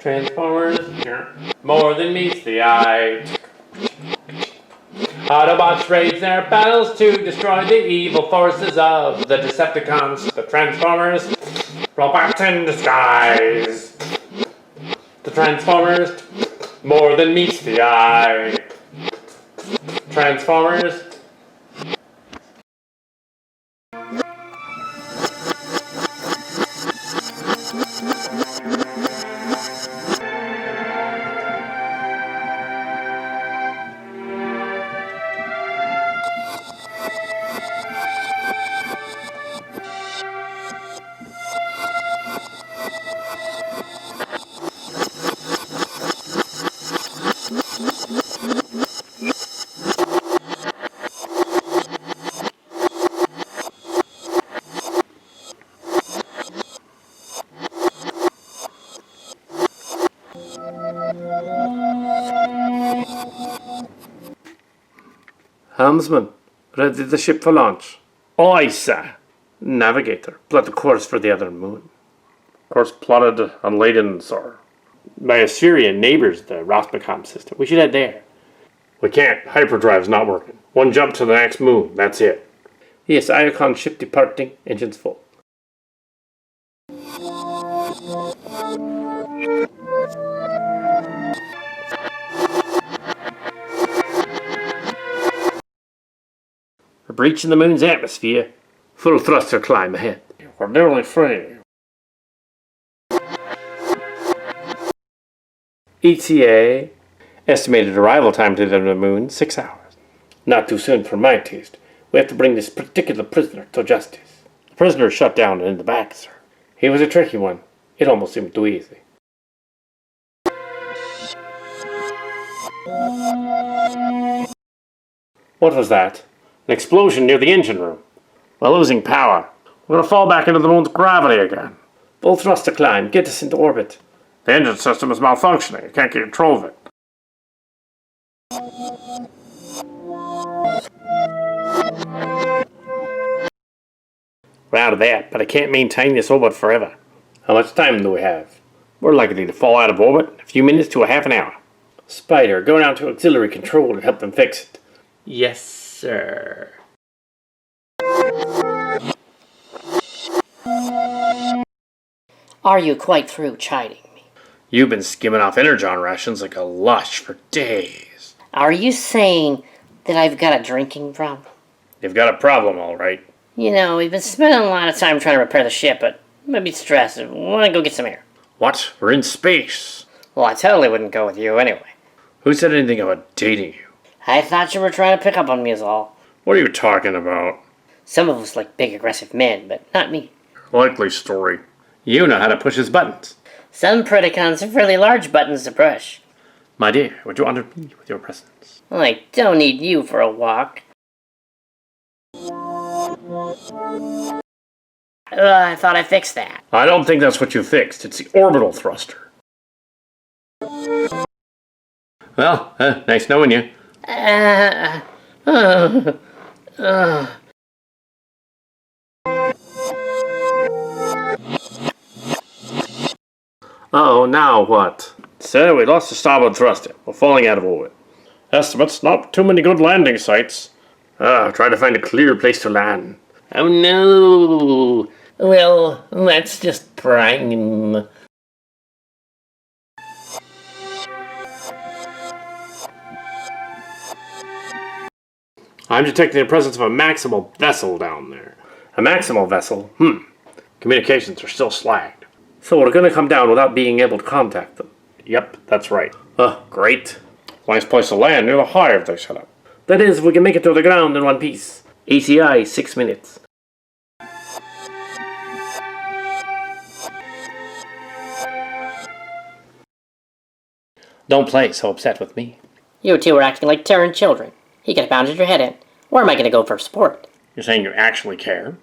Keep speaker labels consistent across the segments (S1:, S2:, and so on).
S1: Transformers, more than meets the eye. Autobots rage their battles to destroy the evil forces of the Decepticons. The Transformers, robots in disguise. The Transformers, more than meets the eye. Transformers.
S2: Helmsman, ready the ship for launch. Aye, sir. Navigator, plot the course for the other moon. Course plotted and laden, sir. By Assyrian neighbors, the Rahkshi system. We should head there. We can't. Hyperdrive's not working. One jump to the next moon, that's it. Yes, Iacon ship departing, engines full. We're breaching the moon's atmosphere. Full thruster climb ahead. We're nearly free. ETA. Estimated arrival time to the moon, 6 hours. Not too soon for my taste. We have to bring this particular prisoner to justice. The prisoner is shut down and in the back, sir. He was a tricky one. It almost seemed too easy. What was that? An explosion near the engine room. We're losing power. We're going to fall back into the moon's gravity again. Full thruster climb. Get us into orbit. The engine system is malfunctioning. I can't get control of it. We're out of that, but I can't maintain this orbit forever. How much time do we have? We're likely to fall out of orbit in a few minutes to a half an hour. Spider, go down to auxiliary control and help them fix it. Yes, sir.
S3: Are you quite through chiding me?
S2: You've been skimming off energon rations like a lush for days.
S3: Are you saying that I've got a drinking problem?
S2: You've got a problem, all right.
S3: You know, we've been spending a lot of time trying to repair the ship, but I'm a bit stressed. I want to go get some air.
S2: What? We're in space.
S3: Well, I totally wouldn't go with you anyway.
S2: Who said anything about dating you?
S3: I thought you were trying to pick up on me is all.
S2: What are you talking about?
S3: Some of us like big aggressive men, but not me.
S2: Likely story. You know how to push his buttons.
S3: Some Predacons have really large buttons to push.
S2: My dear, would you honor me with your presence?
S3: Well, I don't need you for a walk. I thought I fixed that.
S2: I don't think that's what you fixed. It's the orbital thruster. Well, nice knowing you. Oh, now what? Sir, we lost the starboard thruster. We're falling out of orbit. Estimates, not too many good landing sites. Try to find a clear place to land.
S1: Oh no! Well, that's just Prime.
S2: I'm detecting the presence of a Maximal vessel down there. A Maximal vessel? Communications are still slacked. So we're gonna come down without being able to contact them. Yep, that's right. Great. Nice place to land near the hive they set up. That is, if we can make it to the ground in one piece. ATI, 6 minutes. Don't play so upset with me.
S3: You two are acting like Terran children. You could have pounded your head in. Where am I going to go for sport?
S2: You're saying you actually care?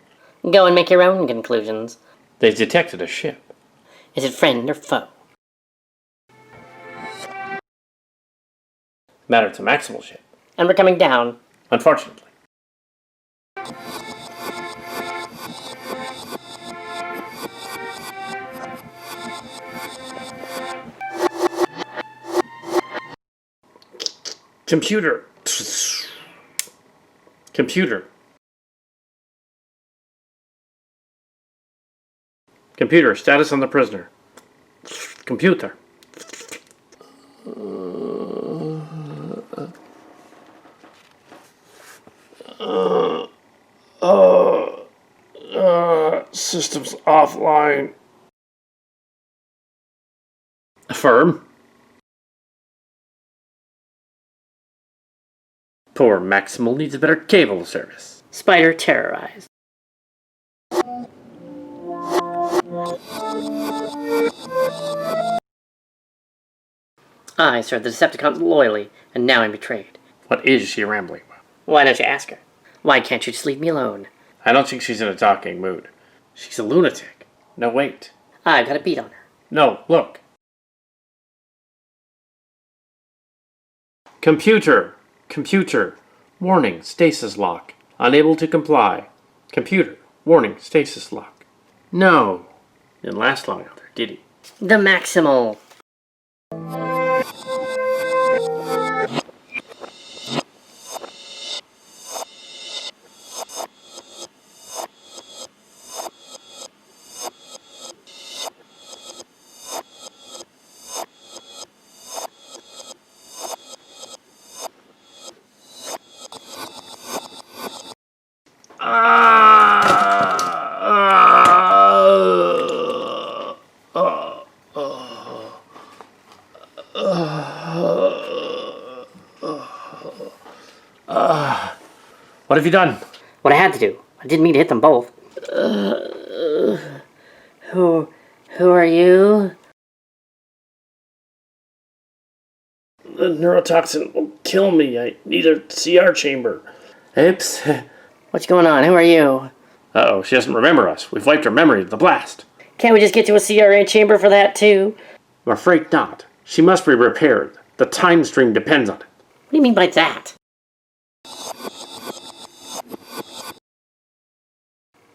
S3: Go and make your own conclusions.
S2: They've detected a ship.
S3: Is it friend or foe?
S2: Matter, it's a Maximal ship.
S3: And we're coming down.
S2: Unfortunately. Computer. Computer. Computer, status on the prisoner. Computer. Systems offline. Affirm. Poor Maximal needs a better cable service.
S3: Spider terrorized. I served the Decepticons loyally, and now I'm betrayed.
S2: What is she rambling about?
S3: Why don't you ask her? Why can't you just leave me alone?
S2: I don't think she's in a talking mood. She's a lunatic. No, wait.
S3: I've got a beat on her.
S2: No, look. Computer. Computer. Warning, stasis lock. Unable to comply. Computer. Warning, stasis lock. No. Didn't last long out there, did he?
S3: The Maximal.
S2: What have you done?
S3: What I had to do. I didn't mean to hit them both. Who are you?
S2: The neurotoxin will kill me. I need a CR chamber. Oops.
S3: What's going on? Who are you?
S2: Uh-oh, she doesn't remember us. We've wiped her memory of the blast.
S3: Can't we just get to a CRA chamber for that too?
S2: I'm afraid not. She must be repaired. The time stream depends on it.
S3: What do you mean by that?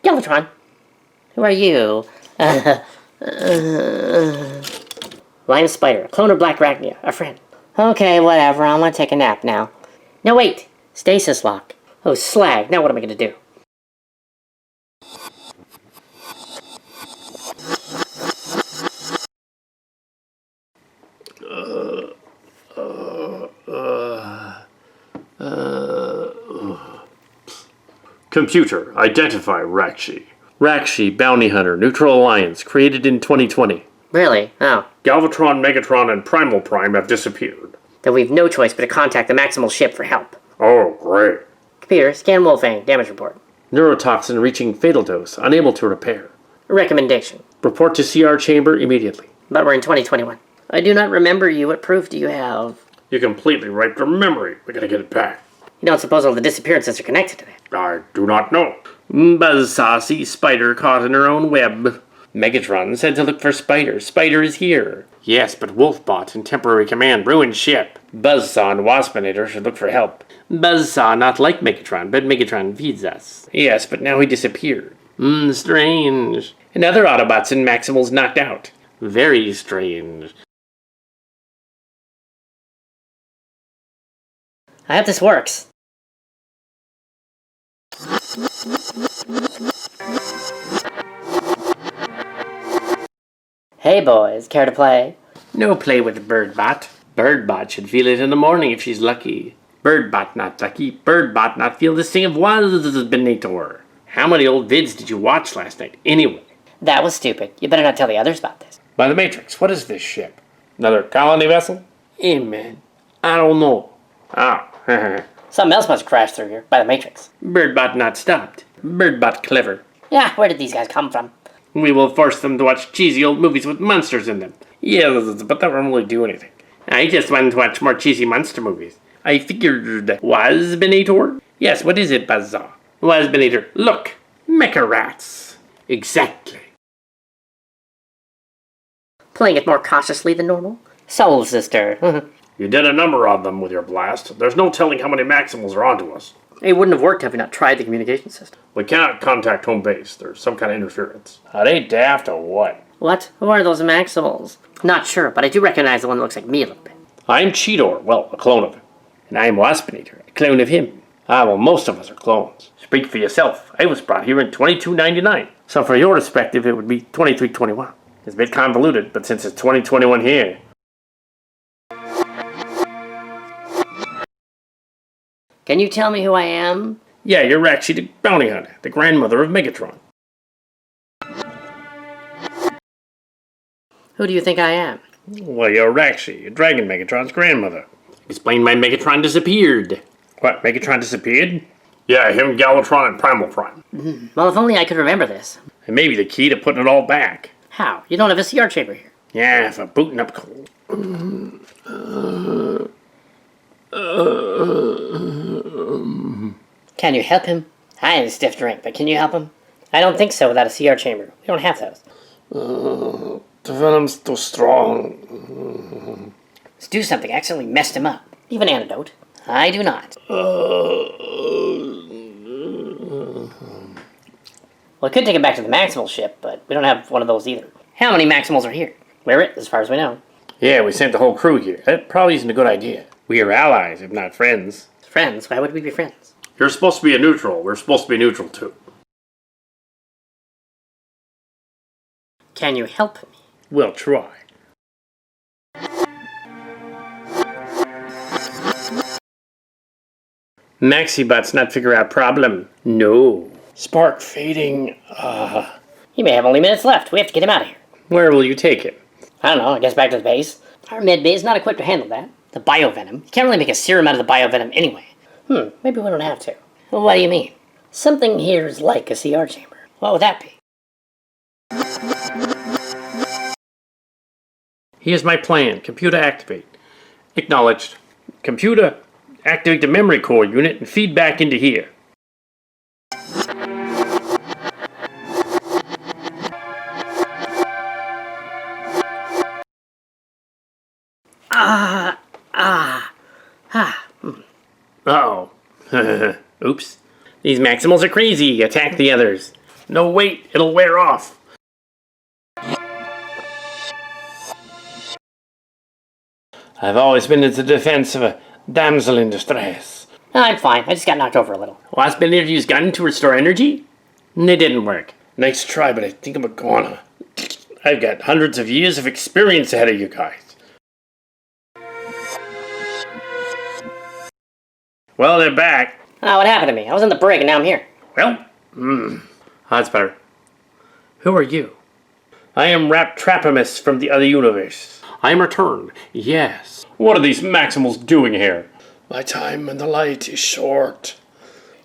S3: Galvatron, who are you? Line of Spider, a clone of Black Rahkshi, a friend. Okay, whatever, I'm gonna take a nap now. No, wait! Stasis lock. Oh, slag, now what am I gonna do?
S2: Computer, identify Rahkshi. Rahkshi, Bounty Hunter, Neutral Alliance, created in 2020.
S3: Really? Oh.
S2: Galvatron, Megatron, and Primal Prime have disappeared.
S3: Then we've no choice but to contact the Maximal ship for help.
S2: Oh, great.
S3: Computer, scan Wolfang, damage report.
S2: Neurotoxin reaching fatal dose, unable to repair.
S3: Recommendation.
S2: Report to CR chamber immediately.
S3: But we're in 2021. I do not remember you. What proof do you have?
S2: You completely wiped her memory. We gotta get it back.
S3: You don't suppose all the disappearances are connected to that?
S2: I do not know. Buzz Saw sees Spider caught in her own web. Megatron said to look for Spider. Spider is here. Yes, but Wolfbot in temporary command ruined ship. Buzz Saw and Waspinator should look for help. Buzz Saw not like Megatron, but Megatron feeds us. Yes, but now he disappeared. Strange. And other Autobots and Maximals knocked out. Very strange.
S3: I hope this works. Hey boys, care to play?
S2: No play with Birdbot. Birdbot should feel it in the morning if she's lucky. Birdbot not lucky. Birdbot not feel this thing of Waspinator. How many old vids did you watch last night, anyway?
S3: That was stupid. You better not tell the others about this.
S2: By the Matrix, what is this ship? Another colony vessel? Amen. I don't know. Oh,
S3: Something else must crash through here, by the Matrix.
S2: Birdbot not stopped. Birdbot clever.
S3: Yeah, where did these guys come from?
S2: We will force them to watch cheesy old movies with monsters in them. Yeah, but that won't really do anything. I just wanted to watch more cheesy monster movies. I figured Waspinator? Yes, what is it, Buzz Saw? Waspinator, look! Mecha rats. Exactly.
S3: Playing it more cautiously than normal? Soul Sister.
S2: You did a number on them with your blast. There's no telling how many Maximals are onto us.
S3: It wouldn't have worked had we not tried the communication system.
S2: We cannot contact home base. There's some kind of interference. Are they daft or what?
S3: What? Who are those Maximals? Not sure, but I do recognize the one that looks like me a little bit.
S2: I'm Cheetor. Well, a clone of him. And I'm Waspinator, a clone of him. Ah, well, most of us are clones. Speak for yourself. I was brought here in 2299. So for your perspective, it would be 2321. It's a bit convoluted, but since it's 2021 here...
S3: Can you tell me who I am?
S2: Yeah, you're Rahkshi the bounty hunter, the grandmother of Megatron.
S3: Who do you think I am?
S2: Well, you're Rahkshi, Dragon Megatron's grandmother. Explain why Megatron disappeared. What, Megatron disappeared? Yeah, him, Galvatron, and Primal Prime.
S3: Well, if only I could remember this.
S2: And maybe the key to putting it all back.
S3: How? You don't have a CR chamber here.
S2: Yeah, for booting up coal.
S3: Can you help him? I had a stiff drink, but can you help him? I don't think so without a CR chamber. We don't have those.
S2: The venom's too strong.
S3: Let's do something. I accidentally messed him up. Leave an antidote. I do not. Well, I could take him back to the Maximal ship, but we don't have one of those either. How many Maximals are here? We're it, as far as we know.
S2: Yeah, we sent the whole crew here. That probably isn't a good idea. We are allies, if not friends.
S3: Friends? Why would we be friends?
S2: You're supposed to be a neutral. We're supposed to be neutral, too.
S3: Can you help me?
S2: We'll try. Maxibots not figure out problem. No. Spark fading.
S3: He may have only minutes left. We have to get him out of here.
S2: Where will you take him?
S3: I don't know. I guess back to the base. Our med bay is not equipped to handle that. The biovenom. You can't really make a serum out of the biovenom anyway. Maybe we don't have to. Well, what do you mean? Something here is like a CR chamber. What would that be?
S2: Here's my plan. Computer activate. Acknowledged. Computer, activate the memory core unit and feed back into here. Uh-oh. Oops. These Maximals are crazy. Attack the others. No, wait. It'll wear off. I've always been in the defense of a damsel in distress.
S3: I'm fine. I just got knocked over a little.
S2: Waspinator used gun to restore energy? It didn't work. Nice try, but I think I'm a goner. I've got hundreds of years of experience ahead of you guys. Well, they're back.
S3: Oh, what happened to me? I was in the brig and now I'm here.
S2: Well, that's better. Who are you? I am Raptrapimus from the other universe. I am returned. Yes. What are these Maximals doing here? My time in the light is short.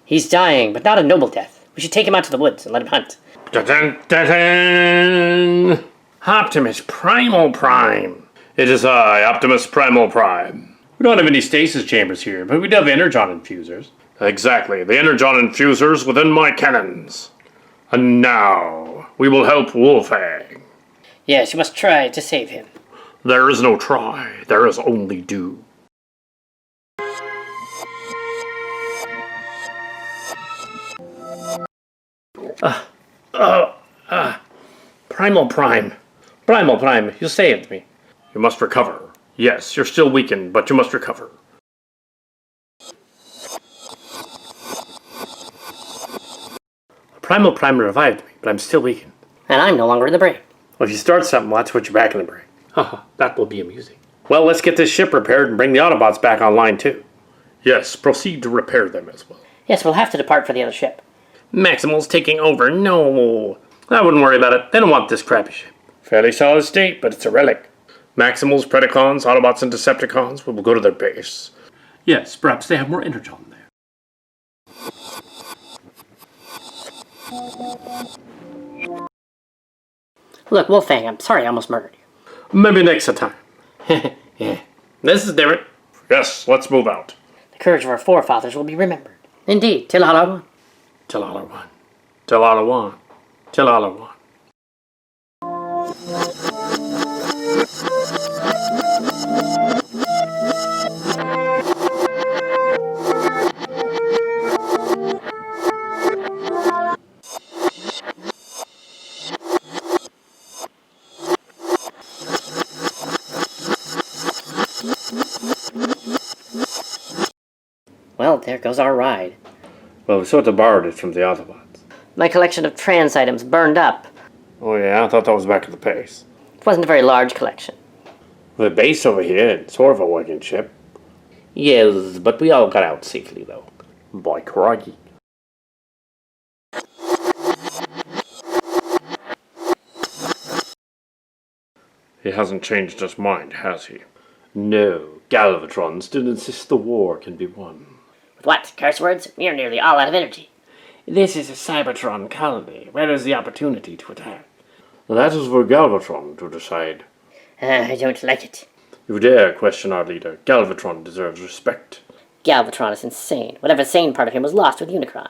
S3: He's dying, but not a noble death. We should take him out to the woods and let him hunt.
S2: Dun-dun-dun-dun. Optimus Primal Prime. It is I, Optimus Primal Prime. We don't have any stasis chambers here, but we do have energon infusers. Exactly, the energon infusers within my cannons. And now, we will help Wolfang.
S3: Yes, you must try to save him.
S2: There is no try, there is only do. Primal Prime. Primal Prime, you saved me. You must recover. Yes, you're still weakened, but you must recover. Primal Prime revived me, but I'm still weakened.
S3: And I'm no longer in the brig.
S2: Well, if you start something, let's put you back in the brig. Haha, that will be amusing. Well, let's get this ship repaired and bring the Autobots back online, too. Yes, proceed to repair them as well.
S3: Yes, we'll have to depart for the other ship.
S2: Maximals taking over, no. I wouldn't worry about it. They don't want this crappy ship. Fairly solid state, but it's a relic. Maximals, Predacons, Autobots, and Decepticons will go to their base. Yes, perhaps they have more energon there.
S3: Look, Wolfang, I'm sorry I almost murdered you.
S2: Maybe next time. Yeah. This is different. Yes, let's move out.
S3: The courage of our forefathers will be remembered. Indeed, till all are one.
S2: Till all are one. Till all are one. Till all are one.
S3: Well, there goes our ride.
S2: Well, we sort of borrowed it from the Autobots.
S3: My collection of trans items burned up.
S2: Oh yeah, I thought that was back at the base.
S3: It wasn't a very large collection.
S2: The base over here, it's sort of a working ship. Yes, but we all got out safely, though. By crikey. He hasn't changed his mind, has he? No, Galvatron still insists the war can be won.
S3: With what? Curse words? We are nearly all out of energy.
S2: This is a Cybertron colony. Where is the opportunity to attack? That is for Galvatron to decide.
S3: I don't like it.
S2: If you dare question our leader, Galvatron deserves respect.
S3: Galvatron is insane. Whatever sane part of him was lost with Unicron.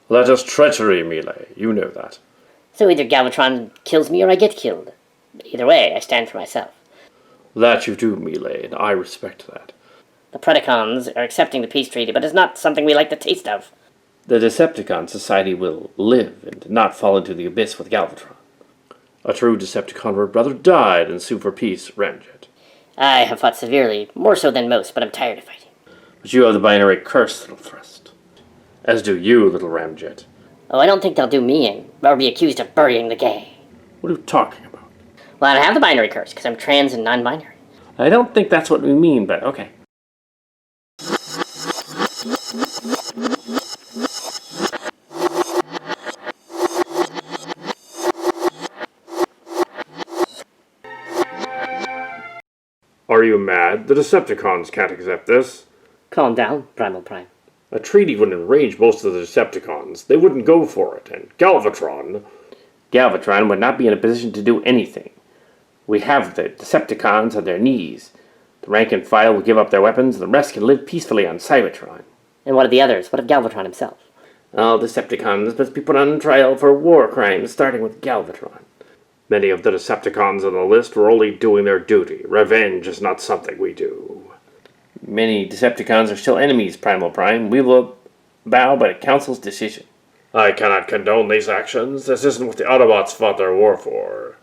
S2: That is treachery, Melee. You know that.
S3: So either Galvatron kills me or I get killed. Either way, I stand for myself.
S2: That you do, Melee, and I respect that.
S3: The Predacons are accepting the peace treaty, but it's not something we like the taste of.
S2: The Decepticon society will live and not fall into the abyss with Galvatron. A true Decepticon where brother died and sue for peace, Ramjet.
S3: I have fought severely, more so than most, but I'm tired of fighting.
S2: But you have the binary curse, little thrust. As do you, little Ramjet.
S3: Oh, I don't think they'll do me in, or be accused of burying the gay.
S2: What are you talking about?
S3: Well, I don't have the binary curse, because I'm trans and non-binary.
S2: I don't think that's what we mean, but okay. Are you mad? The Decepticons can't accept this.
S3: Calm down, Primal Prime.
S2: A treaty would enrage most of the Decepticons. They wouldn't go for it, and Galvatron would not be in a position to do anything. We have the Decepticons on their knees. The rank and file will give up their weapons, the rest can live peacefully on Cybertron.
S3: And what of the others? What of Galvatron himself?
S2: All Decepticons must be put on trial for war crimes, starting with Galvatron. Many of the Decepticons on the list were only doing their duty. Revenge is not something we do. Many Decepticons are still enemies, Primal Prime. We will bow by the Council's decision. I cannot condone these actions. This isn't what the Autobots fought their war for.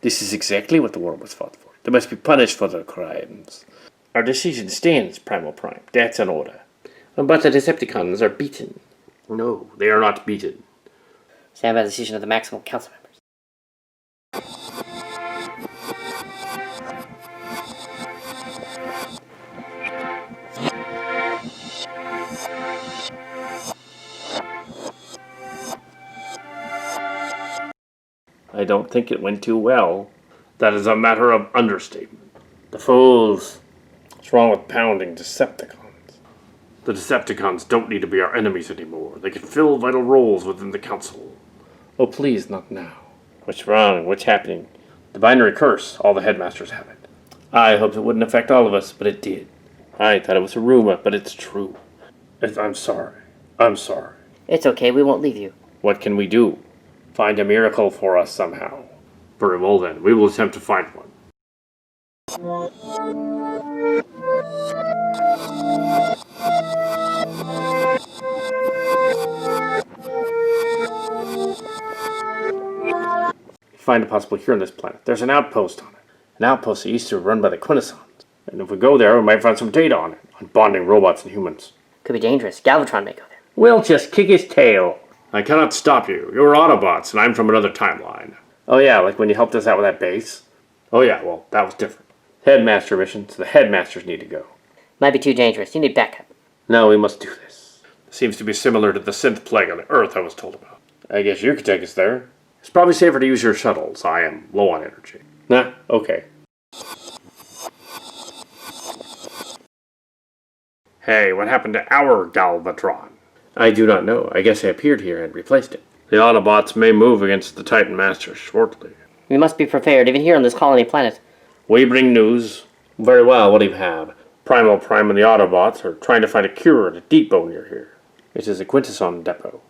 S2: This is exactly what the war was fought for. They must be punished for their crimes. Our decision stands, Primal Prime. That's an order. But the Decepticons are beaten. No, they are not beaten.
S3: Stand by the decision of the Maximal Council members.
S2: I don't think it went too well. That is a matter of understatement. The fools. What's wrong with pounding Decepticons? The Decepticons don't need to be our enemies anymore. They can fill vital roles within the Council. Oh, please, not now. What's wrong? What's happening? The binary curse. All the Headmasters have it. I hoped it wouldn't affect all of us, but it did. I thought it was a rumor, but it's true. I'm sorry. I'm sorry.
S3: It's okay, we won't leave you.
S2: What can we do? Find a miracle for us somehow. Very well then, we will attempt to find one. Find a possible cure on this planet. There's an outpost on it. An outpost that used to be run by the Quintessons. And if we go there, we might find some data on it, on bonding robots and humans.
S3: Could be dangerous. Galvatron may go there.
S2: We'll just kick his tail. I cannot stop you. You're Autobots, and I'm from another timeline. Oh yeah, like when you helped us out with that base? Oh yeah, well, that was different. Headmaster mission, so the Headmasters need to go.
S3: Might be too dangerous. You need backup.
S2: No, we must do this. Seems to be similar to the synth plague on the Earth I was told about. I guess you could take us there. It's probably safer to use your shuttles. I am low on energy. Nah, okay. Hey, what happened to our Galvatron? I do not know. I guess I appeared here and replaced it. The Autobots may move against the Titan Masters shortly.
S3: We must be prepared, even here on this colony planet.
S2: We bring news. Very well, what do you have? Primal Prime and the Autobots are trying to find a cure at a depot near here. It is a Quintesson depot.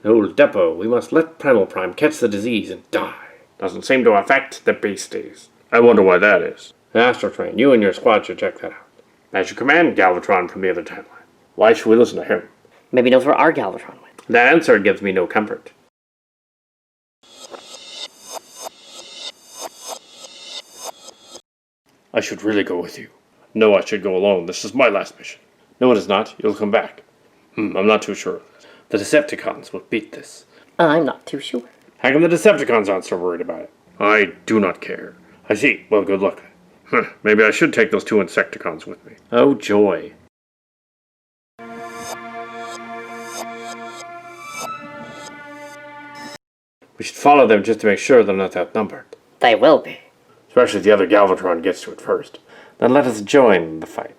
S2: An old depot. We must let Primal Prime catch the disease and die. Doesn't seem to affect the Beasties. I wonder why that is. Astro Train, you and your squad should check that out. As you command, Galvatron from the other timeline. Why should we listen to him?
S3: Maybe he knows where our Galvatron went.
S2: That answer gives me no comfort. I should really go with you. No, I should go alone. This is my last mission. No, it is not. You'll come back. I'm not too sure. The Decepticons will beat this.
S3: I'm not too sure.
S2: How come the Decepticons aren't so worried about it? I do not care. I see. Well, good luck. Maybe I should take those 2 Insecticons with me. Oh, joy. We should follow them just to make sure they're not outnumbered.
S3: They will be.
S2: Especially if the other Galvatron gets to it first. Then let us join the fight.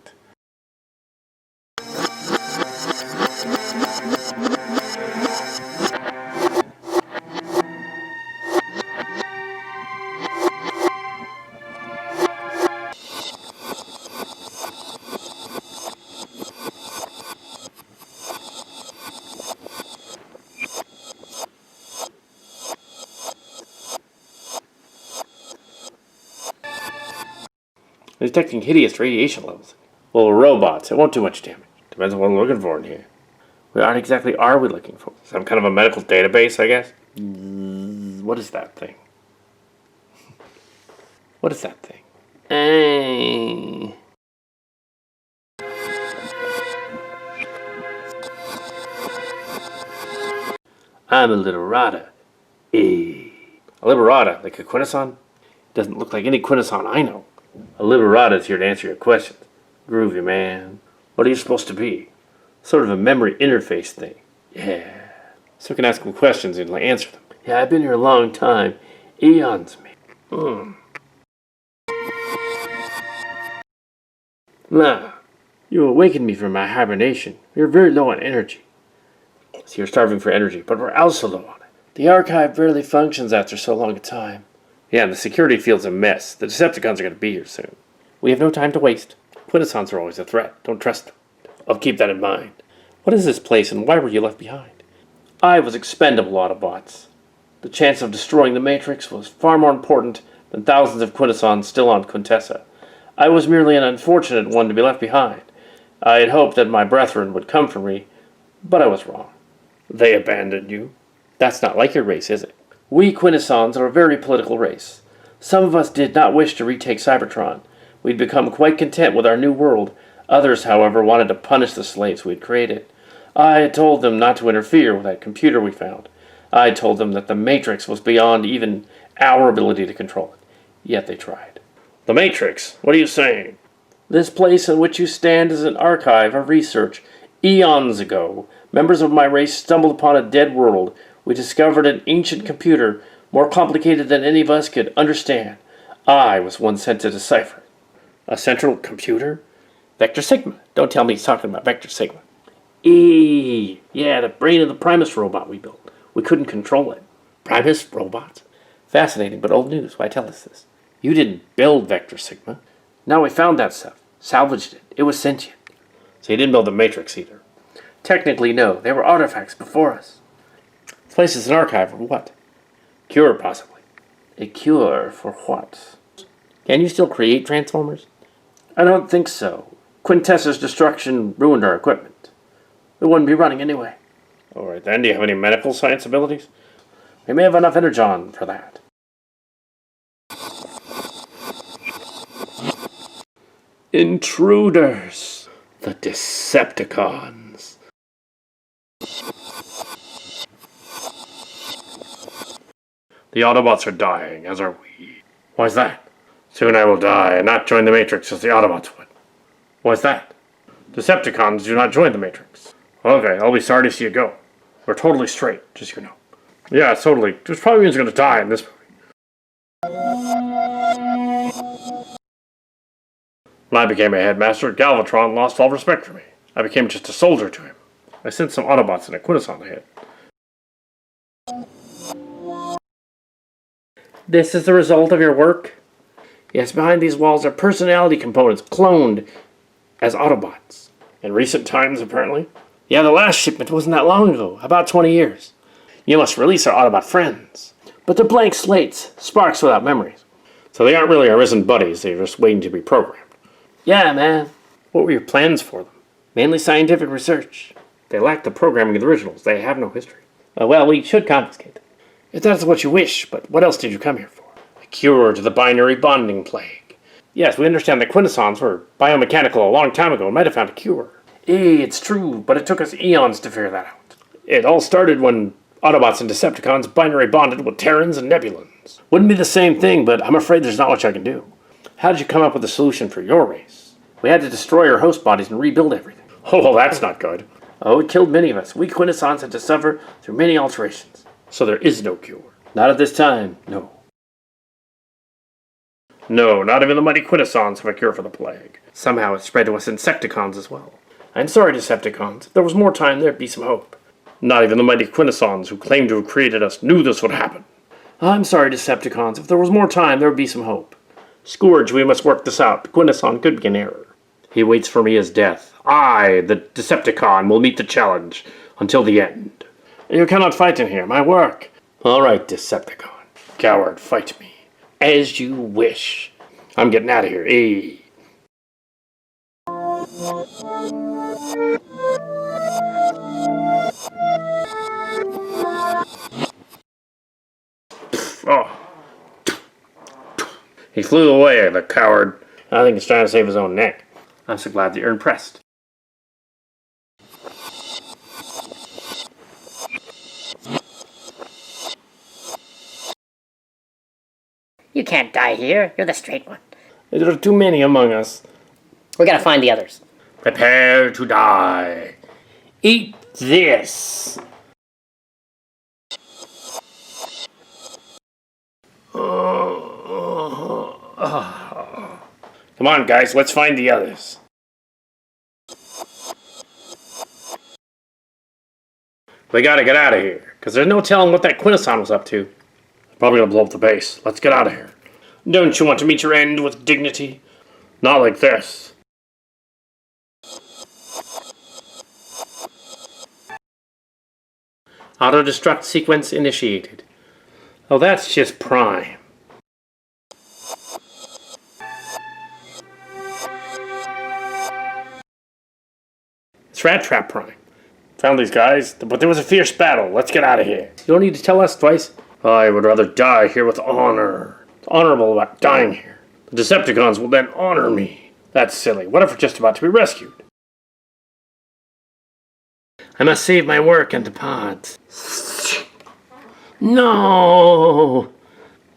S2: They're detecting hideous radiation levels. Well, robots, it won't do much damage. Depends on what we're looking for in here. What exactly are we looking for? Some kind of a medical database, I guess? What is that thing? What is that thing? I'm Alliberada. Alliberada, like a Quintesson? Doesn't look like any Quintesson I know. Alliberada is here to answer your questions. Groovy, man. What are you supposed to be? Sort of a memory interface thing. Yeah. So we can ask them questions and answer them. Yeah, I've been here a long time. Eons, man. Nah. You awakened me from my hibernation. We were very low on energy. So you're starving for energy, but we're also low on it. The archive barely functions after so long a time. Yeah, and the security field's a mess. The Decepticons are going to be here soon. We have no time to waste. Quintessons are always a threat. Don't trust them. I'll keep that in mind. What is this place, and why were you left behind? I was expendable, Autobots. The chance of destroying the Matrix was far more important than thousands of Quintessons still on Quintessa. I was merely an unfortunate one to be left behind. I had hoped that my brethren would come for me, but I was wrong. They abandoned you. That's not like your race, is it? We Quintessons are a very political race. Some of us did not wish to retake Cybertron. We'd become quite content with our new world. Others, however, wanted to punish the slaves we'd created. I had told them not to interfere with that computer we found. I told them that the Matrix was beyond even our ability to control it. Yet they tried. The Matrix? What are you saying? This place in which you stand is an archive of research. Eons ago, members of my race stumbled upon a dead world. We discovered an ancient computer, more complicated than any of us could understand. I was one sent to decipher it. A central computer? Vector Sigma. Don't tell me he's talking about Vector Sigma. Yeah, the brain of the Primus robot we built. We couldn't control it. Primus robots? Fascinating, but old news. Why tell us this? You didn't build Vector Sigma. No, we found that stuff. Salvaged it. It was sentient. So you didn't build the Matrix either? Technically, no. They were artifacts before us. This place is an archive for what? Cure, possibly. A cure for what? Can you still create Transformers? I don't think so. Quintessa's destruction ruined our equipment. It wouldn't be running anyway. Alright then, do you have any medical science abilities? We may have enough energon for that. Intruders! The Decepticons. The Autobots are dying, as are we. Why's that? Soon I will die and not join the Matrix as the Autobots would. Why's that? Decepticons do not join the Matrix. Okay, I'll be sorry to see you go. We're totally straight, just so you know. Yeah, totally. Which probably means you're going to die in this movie. When I became a headmaster, Galvatron lost all respect for me. I became just a soldier to him. I sent some Autobots and a Quintesson ahead. This is the result of your work? Yes, behind these walls are personality components cloned as Autobots. In recent times, apparently. Yeah, the last shipment wasn't that long ago, about 20 years. You must release our Autobot friends. But they're blank slates, sparks without memories. So they aren't really our risen buddies, they're just waiting to be programmed. Yeah, man. What were your plans for them? Mainly scientific research. They lack the programming of the originals, they have no history. Well, we should confiscate them. If that's what you wish, but what else did you come here for? A cure to the binary bonding plague. Yes, we understand that Quintessons were biomechanical a long time ago and might have found a cure. It's true, but it took us eons to figure that out. It all started when Autobots and Decepticons binary bonded with Terrans and Nebulans. Wouldn't be the same thing, but I'm afraid there's not much I can do. How did you come up with a solution for your race? We had to destroy our host bodies and rebuild everything. Oh, well, that's not good. Oh, it killed many of us. We Quintessons had to suffer through many alterations. So there is no cure. Not at this time, no. No, not even the mighty Quintessons have a cure for the plague. Somehow it spread to us Insecticons as well. I'm sorry, Decepticons. If there was more time, there'd be some hope. Not even the mighty Quintessons, who claimed to have created us, knew this would happen. I'm sorry, Decepticons. If there was more time, there would be some hope. Scourge, we must work this out. Quintesson could be an error. He waits for me as death. I, the Decepticon, will meet the challenge until the end. You cannot fight in here. My work. All right, Decepticon. Coward, fight me. As you wish. I'm getting out of here. Hey. Oh. He flew away, the coward. I think he's trying to save his own neck. I'm so glad that you're impressed.
S3: You can't die here. You're the straight one.
S2: There are too many among us.
S3: We gotta find the others.
S2: Prepare to die. Eat this. Come on, guys, let's find the others. We gotta get out of here, because there's no telling what that Quintesson was up to. Probably gonna blow up the base. Let's get out of here. Don't you want to meet your end with dignity? Not like this. Auto-destruct sequence initiated. Oh, that's just Prime. It's Rat Trap Prime. Found these guys, but there was a fierce battle. Let's get out of here. You don't need to tell us twice. I would rather die here with honor. It's honorable about dying here. The Decepticons will then honor me. That's silly. What if we're just about to be rescued? I must save my work and the pods. No!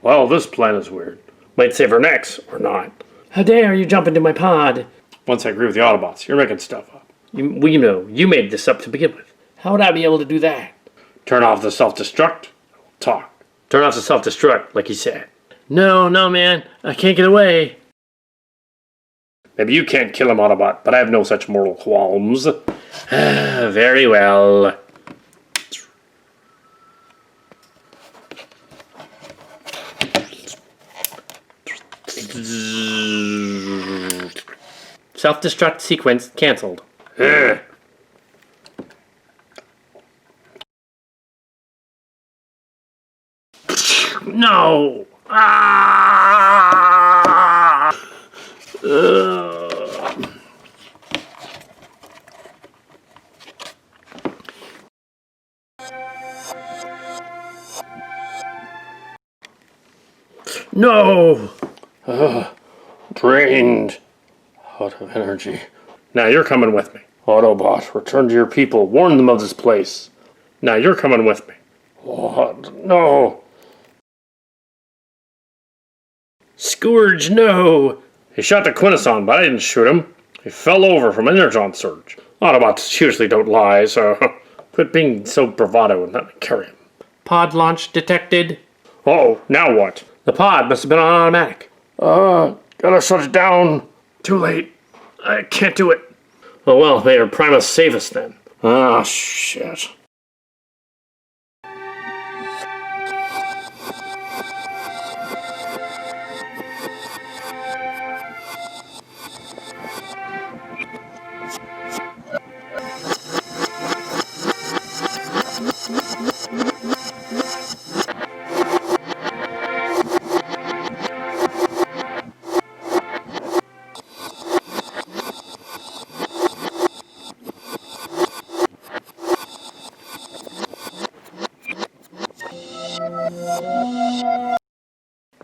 S2: Well, this plan is weird. Might save our necks, or not. How dare you jump into my pod? Once I agree with the Autobots, you're making stuff up. You made this up to begin with. How would I be able to do that? Turn off the self-destruct. Talk. Turn off the self-destruct, like he said. No, man. I can't get away. Maybe you can't kill him, Autobot, but I have no such mortal qualms. Very well. Self-destruct sequence cancelled. No! Ah! No! Drained. Out of energy. Now you're coming with me. Autobot, return to your people. Warn them of this place. Now you're coming with me. What? No. Scourge, no. He shot the Quintesson, but I didn't shoot him. He fell over from an energon surge. Autobots usually don't lie, so quit being so bravado and let me carry him. Pod launch detected. Uh-oh, now what? The pod must have been on automatic. Gotta shut it down. Too late. I can't do it. Oh well, may our Primus save us then. Ah, shit.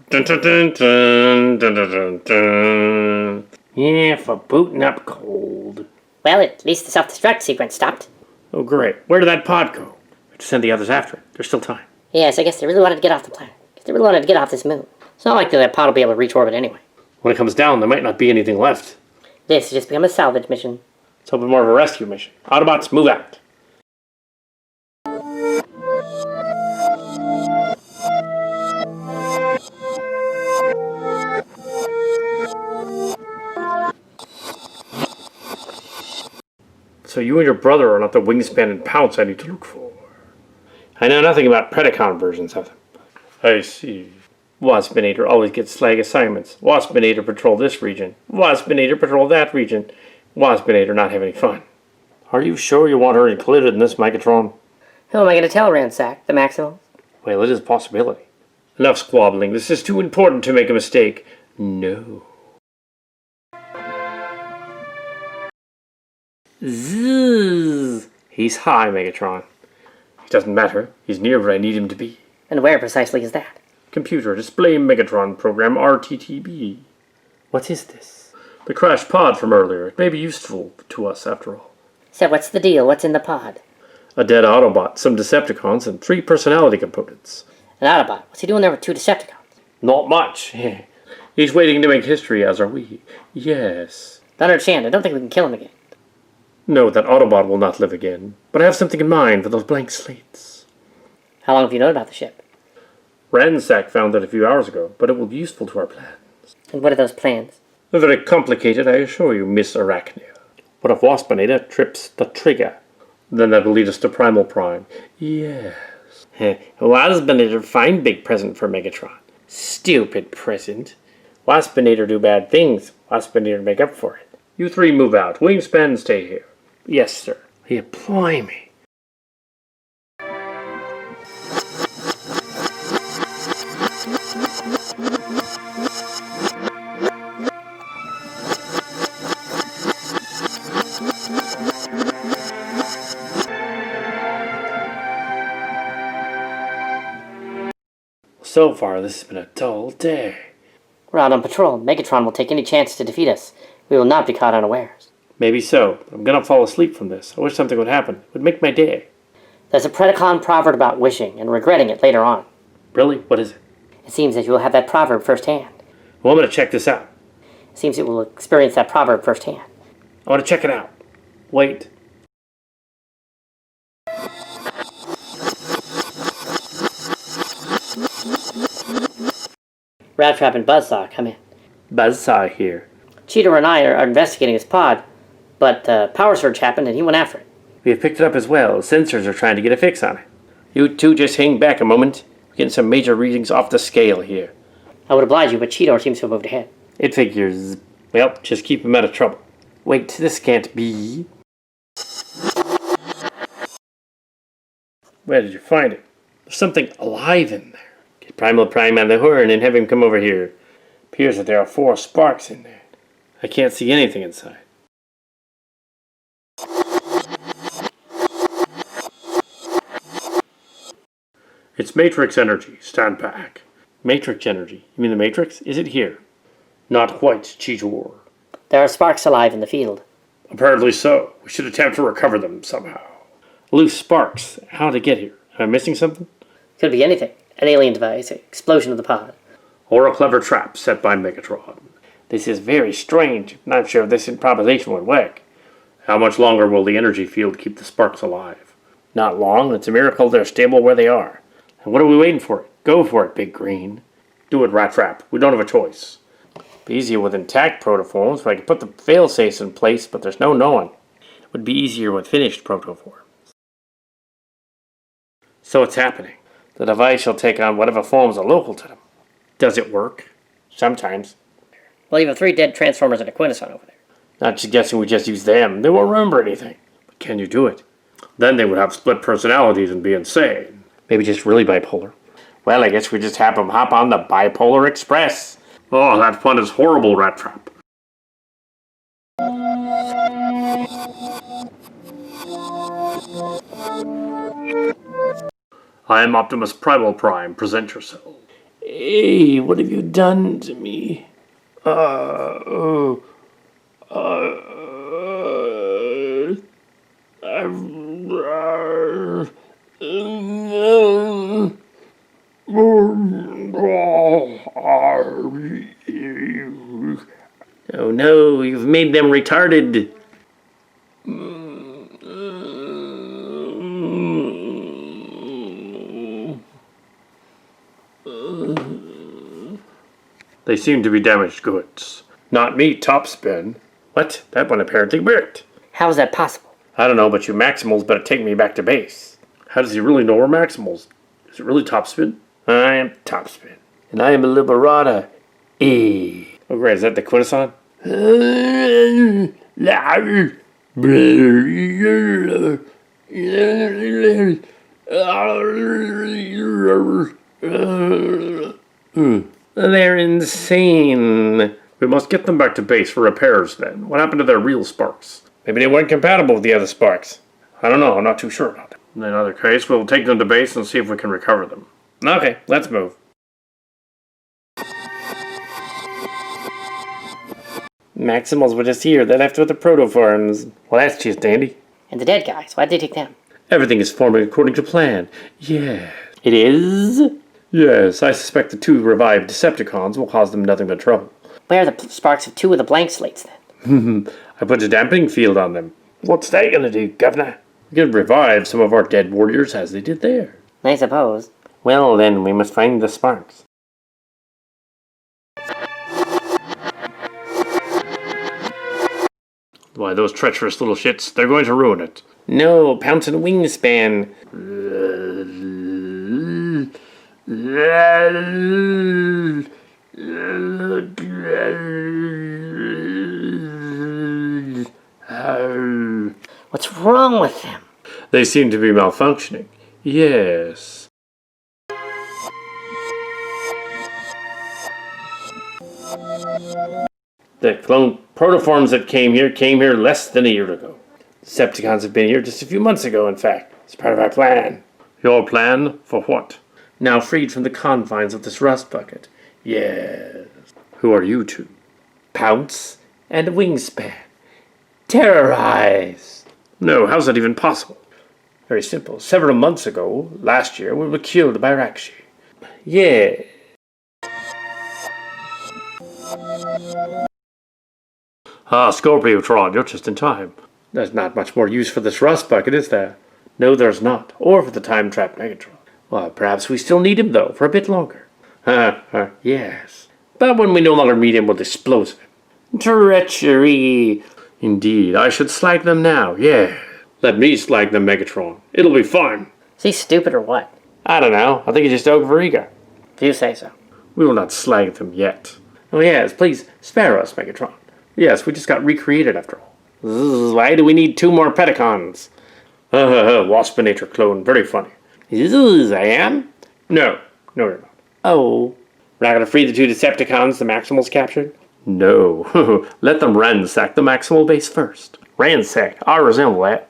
S2: Dun, dun, dun, dun, dun, dun, dun, dun. Yeah, for booting up cold.
S3: Well, at least the self-destruct sequence stopped.
S2: Oh, great. Where did that pod go? We have to send the others after it. There's still time.
S3: Yes, I guess they really wanted to get off the planet. They really wanted to get off this moon. It's not like that pod will be able to reach orbit anyway.
S2: When it comes down, there might not be anything left.
S3: This has just become a salvage mission.
S2: Let's hope it's more of a rescue mission. Autobots, move out. So you and your brother are not the Wingspan and Pounce I need to look for. I know nothing about Predacon versions of them. I see. Waspinator always gets slag assignments. Waspinator patrol this region. Waspinator patrol that region. Waspinator not having any fun. Are you sure you want her included in this Megatron?
S3: Who am I going to tell, Ransack? The Maximals?
S2: Well, it is a possibility. Enough squabbling. This is too important to make a mistake. No. Zzz. He's high, Megatron. It doesn't matter. He's near where I need him to be.
S3: And where precisely is that?
S2: Computer, display Megatron program RTTB. What is this? The crash pod from earlier. It may be useful to us, after all.
S3: So what's the deal? What's in the pod?
S2: A dead Autobot, some Decepticons, and 3 personality components.
S3: An Autobot. What's he doing there with 2 Decepticons?
S2: Not much. He's waiting to make history, as are we. Yes.
S3: Don't understand. I don't think we can kill him again.
S2: No, that Autobot will not live again. But I have something in mind for those blank slates.
S3: How long have you known about the ship?
S2: Ransack found it a few hours ago, but it will be useful to our plans.
S3: And what are those plans?
S2: Very complicated, I assure you, Miss Arachnia. What if Waspinator trips the trigger? Then that will lead us to Primal Prime. Yes. Waspinator, fine big present for Megatron. Stupid present. Waspinator do bad things. Waspinator make up for it. You 3 move out. Wingspan stay here. Yes, sir. Apply me. So far, this has been a dull day.
S3: We're out on patrol. Megatron will take any chance to defeat us. We will not be caught unawares.
S2: Maybe so, but I'm gonna fall asleep from this. I wish something would happen. It would make my day.
S3: There's a Predacon proverb about wishing and regretting it later on.
S2: Really? What is it?
S3: It seems that you will have that proverb firsthand.
S2: Well, I'm gonna check this out.
S3: It seems it will experience that proverb firsthand.
S2: I wanna check it out. Wait.
S3: Rattrap and Buzz Saw, come in.
S2: Buzz Saw here.
S3: Cheetor and I are investigating his pod, but power surge happened and he went after it.
S2: We have picked it up as well. Sensors are trying to get a fix on it. You 2 just hang back a moment. We're getting some major readings off the scale here.
S3: I would oblige you, but Cheetor seems to have moved ahead.
S2: It figures. Well, just keep him out of trouble. Wait, this can't be. Where did you find it? There's something alive in there. Get Primal Prime on the horn and have him come over here. Appears that there are 4 sparks in there. I can't see anything inside. It's Matrix energy. Stand back. Matrix energy? You mean the Matrix? Is it here? Not quite, Cheetor.
S3: There are sparks alive in the field.
S2: Apparently so. We should attempt to recover them somehow. Loose sparks. How to get here? Am I missing something?
S3: Could be anything. An alien device, an explosion of the pod.
S2: Or a clever trap set by Megatron. This is very strange. Not sure if this improvisation would work. How much longer will the energy field keep the sparks alive? Not long. It's a miracle they're stable where they are. And what are we waiting for? Go for it, Big Green. Do it, Rat Trap. We don't have a choice. Be easier with intact protoforms, so I could put the fail-safes in place, but there's no knowing. It would be easier with finished protoforms. So it's happening. The device shall take on whatever forms are local to them. Does it work? Sometimes.
S3: Well, you have 3 dead Transformers and a Quintesson over there.
S2: Not suggesting we just use them. They won't remember anything. But can you do it? Then they would have split personalities and be insane. Maybe just really bipolar. Well, I guess we just have them hop on the Bipolar Express. Oh, that fun is horrible, Rat Trap. I am Optimus Primal Prime. Present yourself. Hey, what have you done to me? Oh no, you've made them retarded. They seem to be damaged goods. Not me, Topspin. What? That one apparently worked.
S3: How is that possible?
S2: I don't know, but you Maximals better take me back to base. How does he really know we're Maximals? Is it really Topspin? I am Topspin. And I am Alliberada. Oh great, is that the Quintesson? They're insane. We must get them back to base for repairs then. What happened to their real sparks? Maybe they weren't compatible with the other sparks. I don't know, I'm not too sure about that. In another case, we'll take them to base and see if we can recover them. Okay, let's move. Maximals were just here. They left with the protoforms. Well, that's just dandy.
S3: And the dead guys, why'd they take them?
S2: Everything is forming according to plan. Yeah. It is? Yes, I suspect the 2 revived Decepticons will cause them nothing but trouble.
S3: Where are the sparks of 2 of the blank slates then?
S2: I put a dampening field on them. What's that gonna do, Governor? We can revive some of our dead warriors as they did there.
S3: I suppose.
S2: Well, then, we must find the sparks. Why, those treacherous little shits, they're going to ruin it. No, Pounce and Wingspan.
S3: What's wrong with them?
S2: They seem to be malfunctioning. Yes. The clone protoforms that came here less than a year ago. Decepticons have been here just a few months ago, in fact. It's part of our plan. Your plan? For what? Now freed from the confines of this rust bucket. Yes. Who are you two? Pounce and Wingspan. Terrorized. No, how's that even possible? Very simple. Several months ago, last year, we were killed by Rahkshi. Yeah. Ah, Scorpiotron, you're just in time. There's not much more use for this rust bucket, is there? No, there's not. Or for the time-trapped Megatron. Well, perhaps we still need him, though, for a bit longer. Yes. But when we no longer meet him, we'll dispose of him. Treachery. Indeed, I should slag them now, yeah. Let me slag them, Megatron. It'll be fun.
S3: Is he stupid or what?
S2: I don't know. I think he's just overeager.
S3: If you say so.
S2: We will not slag them yet. Oh yes, please spare us, Megatron. Yes, we just got recreated after all. Why do we need 2 more Predacons? Waspinator clone, very funny. I am? No, you're not. Oh. We're not going to free the 2 Decepticons the Maximals captured? No. Let them ransack the Maximal base first. Ransack? I resemble that.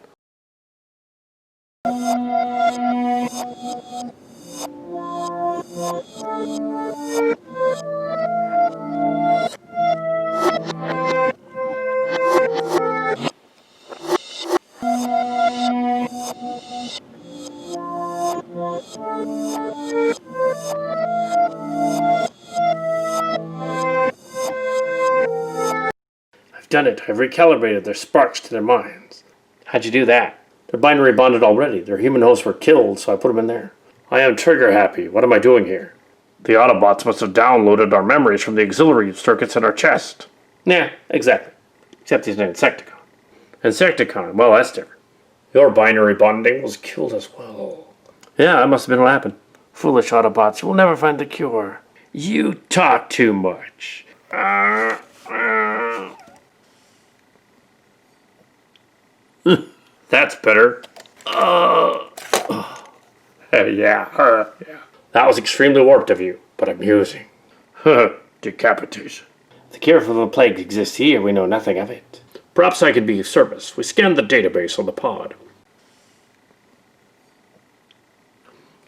S2: I've done it. I've recalibrated their sparks to their minds. How'd you do that? They're binary bonded already. Their human hosts were killed, so I put them in there. I am trigger happy. What am I doing here? The Autobots must have downloaded our memories from the auxiliary circuits in our chest. Yeah, exactly. Except he's an Insecticon. Insecticon? Well, that's different. Your binary bonding was killed as well. Yeah, that must have been what happened. Foolish Autobots, you will never find the cure. You talk too much. That's better. Yeah. That was extremely warped of you, but amusing. Decapitation. The cure for the plague exists here. We know nothing of it. Perhaps I could be of service. We scanned the database on the pod.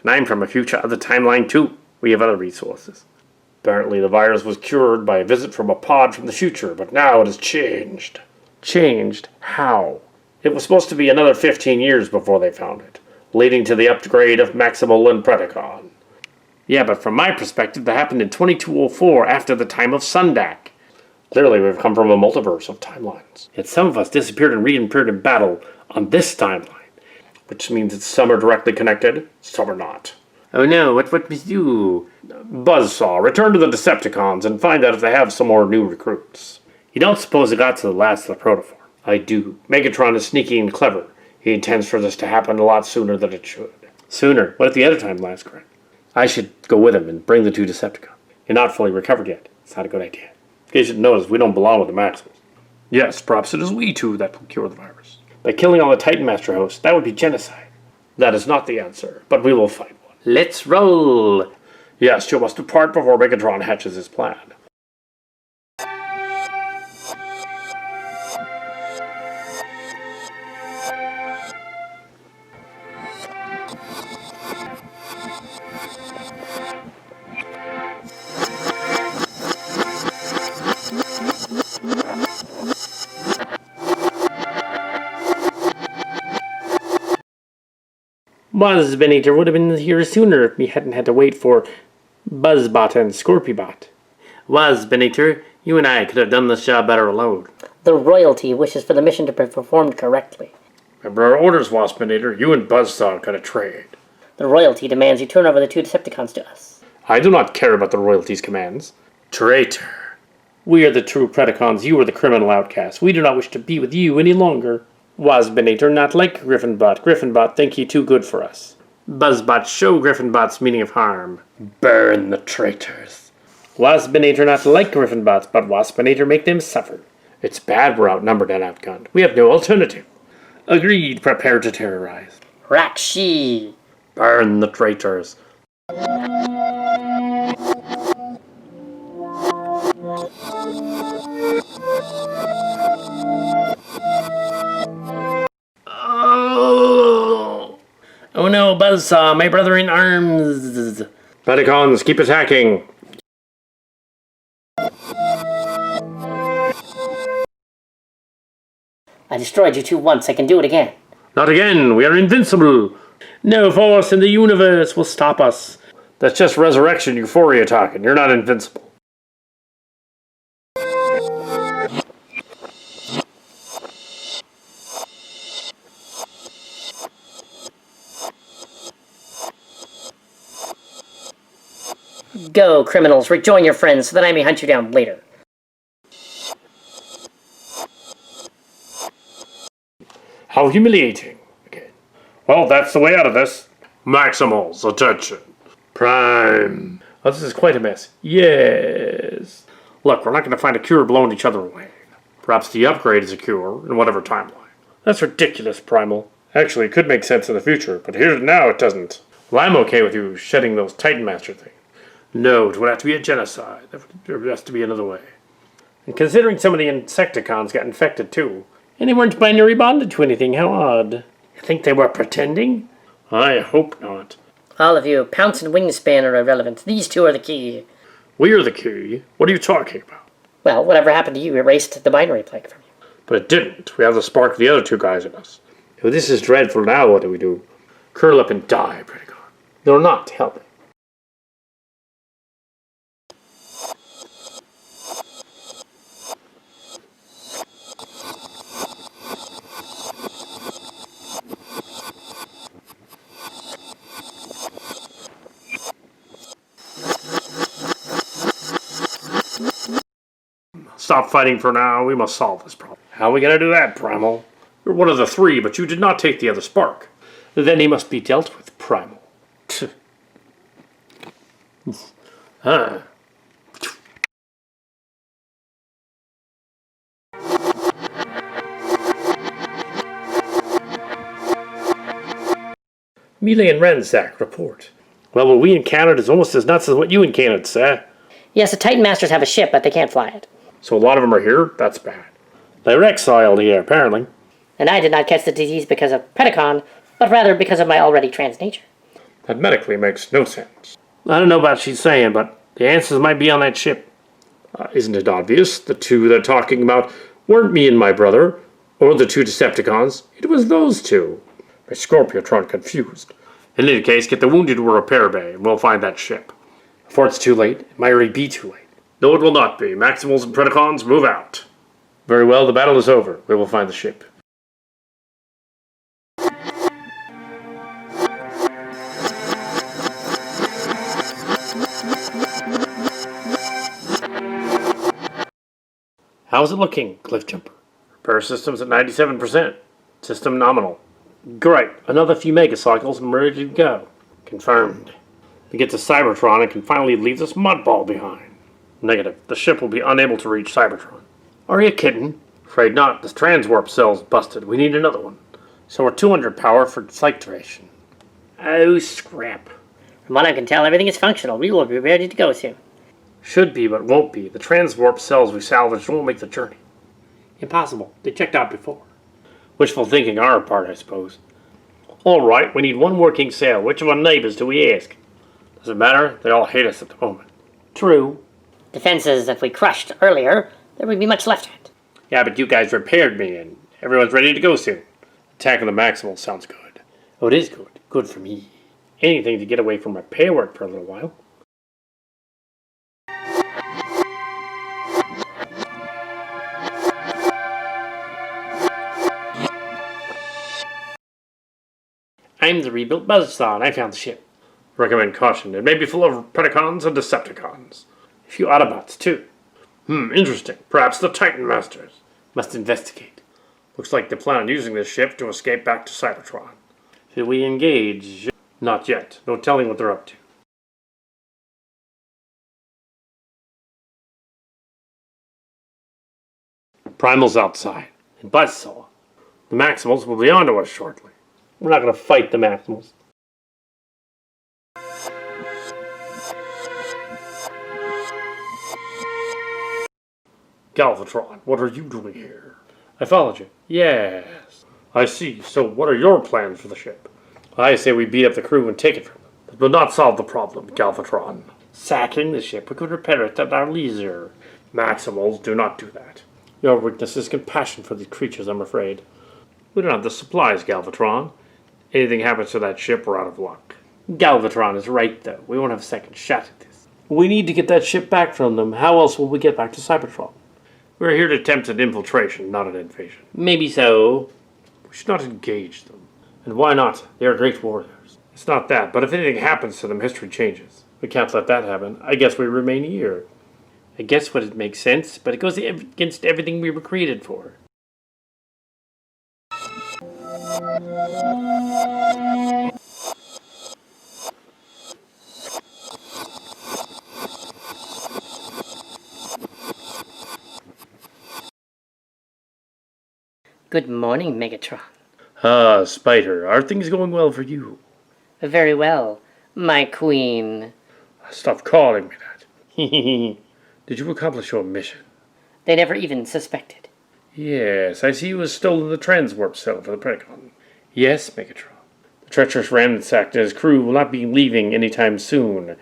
S2: And I'm from a future other timeline too. We have other resources. Apparently the virus was cured by a visit from a pod from the future, but now it has changed. Changed? How? It was supposed to be another 15 years before they found it, leading to the upgrade of Maximal and Predacon. Yeah, but from my perspective, that happened in 2204 after the time of Sundak. Clearly, we've come from a multiverse of timelines. Yet some of us disappeared and reappeared in battle on this timeline, which means that some are directly connected, some are not. Oh no, what must we do? Buzz Saw, return to the Decepticons and find out if they have some more new recruits. You don't suppose it got to the last of the protoform? I do. Megatron is sneaky and clever. He intends for this to happen a lot sooner than it should. Sooner? What if the other timeline's correct? I should go with him and bring the two Decepticons. You're not fully recovered yet. It's not a good idea. In case you didn't notice, we don't belong with the Maximals. Yes, perhaps it is we two that will cure the virus. By killing all the Titan Master hosts, that would be genocide. That is not the answer, but we will find one. Let's roll! Yes, you must depart before Megatron hatches his plan. Buzzbinator would have been here sooner if we hadn't had to wait for Buzzbot and Scorpiobot. Buzzbinator, you and I could have done this job better alone.
S3: The royalty wishes for the mission to be performed correctly.
S2: Remember our orders, Waspinator. You and Buzzsaw got a trade.
S3: The royalty demands you turn over the two Decepticons to us.
S2: I do not care about the royalty's commands. Traitor. We are the true Predacons. You are the criminal outcast. We do not wish to be with you any longer. Waspinator, not like Griffinbot. Griffinbot think he too good for us. Buzzbot, show Griffinbot's meaning of harm. Burn the traitors. Waspinator, not like Griffinbots, but Waspinator make them suffer. It's bad we're outnumbered and outgunned. We have no alternative. Agreed, prepare to terrorize.
S3: Rahkshi.
S2: Burn the traitors. Oh no, Buzzsaw, my brother in arms! Predacons, keep attacking!
S3: I destroyed you two once, I can do it again.
S2: Not again, we are invincible! No force in the universe will stop us. That's just resurrection euphoria talking, you're not invincible.
S3: Go, criminals, rejoin your friends so that I may hunt you down later.
S2: How humiliating. Okay. Well, that's the way out of this. Maximals, attention. Prime. Oh, this is quite a mess. Yes. Look, we're not going to find a cure blowing each other away. Perhaps the upgrade is a cure in whatever timeline. That's ridiculous, Primal. Actually, it could make sense in the future, but here and now it doesn't. Well, I'm okay with you shedding those Titan Master things. No, it would have to be a genocide. There has to be another way. And considering some of the Insecticons got infected too, and they weren't binary bonded to anything, how odd. You think they were pretending? I hope not.
S3: All of you, Pounce and Wingspan are irrelevant. These two are the key.
S2: We are the key? What are you talking about?
S3: Well, whatever happened to you erased the binary plague from you.
S2: But it didn't. We have the spark of the other two guys in us. If this is dreadful now, what do we do? Curl up and die, Predacon. They're not helping. Stop fighting for now. We must solve this problem. How are we going to do that, Primal? You're one of the three, but you did not take the other spark. Then he must be dealt with, Primal. Huh. Melee and Ransack, report. Well, what we encountered is almost as nuts as what you encountered, sir.
S3: Yes, the Titan Masters have a ship, but they can't fly it.
S2: So a lot of them are here? That's bad. They're exiled here, apparently.
S3: And I did not catch the disease because of Predacon, but rather because of my already trans nature.
S2: That medically makes no sense. I don't know about what she's saying, but the answers might be on that ship. Isn't it obvious? The two they're talking about weren't me and my brother, Or the two Decepticons. It was those two. My Scorpiotron confused. In any case, get the wounded to a repair bay, and we'll find that ship. Before it's too late, it might already be too late. No, it will not be. Maximals and Predacons, move out. Very well, the battle is over. We will find the ship. How's it looking, Cliffjumper? Repair system's at 97%. System nominal. Great. Another few megacycles and we're ready to go. Confirmed. We get to Cybertron and can finally leave this mudball behind. Negative. The ship will be unable to reach Cybertron. Are you kidding? Afraid not. This transwarp cell's busted. We need another one. So we're 200 power for psych duration. Oh, scrap.
S3: From what I can tell, everything is functional. We will be ready to go soon.
S2: Should be, but won't be. The transwarp cells we salvaged won't make the journey.
S1: Impossible. They checked out before.
S2: Wishful thinking on our part, I suppose. All right, we need one working cell. Which of our neighbors do we ask? Doesn't matter. They all hate us at the moment. True.
S3: Defenses that we crushed earlier, there would be much left of it.
S2: Yeah, but you guys repaired me, and everyone's ready to go soon. Attacking the Maximals sounds good. Oh, it is good. Good for me. Anything to get away from repair work for a little while. I'm the rebuilt Buzz Saw, and I found the ship. Recommend caution. It may be full of Predacons and Decepticons. A few Autobots, too. Interesting. Perhaps the Titan Masters. Must investigate. Looks like they plan on using this ship to escape back to Cybertron. Should we engage? Not yet. No telling what they're up to. Primal's outside. And Buzz Saw. The Maximals will be onto us shortly. We're not going to fight the Maximals. Galvatron, what are you doing here? I followed you. Yes. I see. So what are your plans for the ship? I say we beat up the crew and take it from them. That will not solve the problem, Galvatron. Sacking the ship, we could repair it at our leisure. Maximals do not do that. Your weakness is compassion for these creatures, I'm afraid. We don't have the supplies, Galvatron. Anything happens to that ship, we're out of luck. Galvatron is right, though. We won't have a second shot at this. We need to get that ship back from them. How else will we get back to Cybertron? We're here to attempt an infiltration, not an invasion. Maybe so. We should not engage them. And why not? They are great warriors. It's not that, but if anything happens to them, history changes. We can't let that happen. I guess we remain here. I guess what it makes sense, but it goes against everything we were created for.
S3: Good morning, Megatron.
S2: Ah, Spider, are things going well for you?
S3: Very well, my queen.
S2: Stop calling me that. Did you accomplish your mission?
S3: They never even suspected.
S2: Yes, I see you have stolen the transwarp cell for the Predacon. Yes, Megatron. The treacherous ransacked and his crew will not be leaving anytime soon.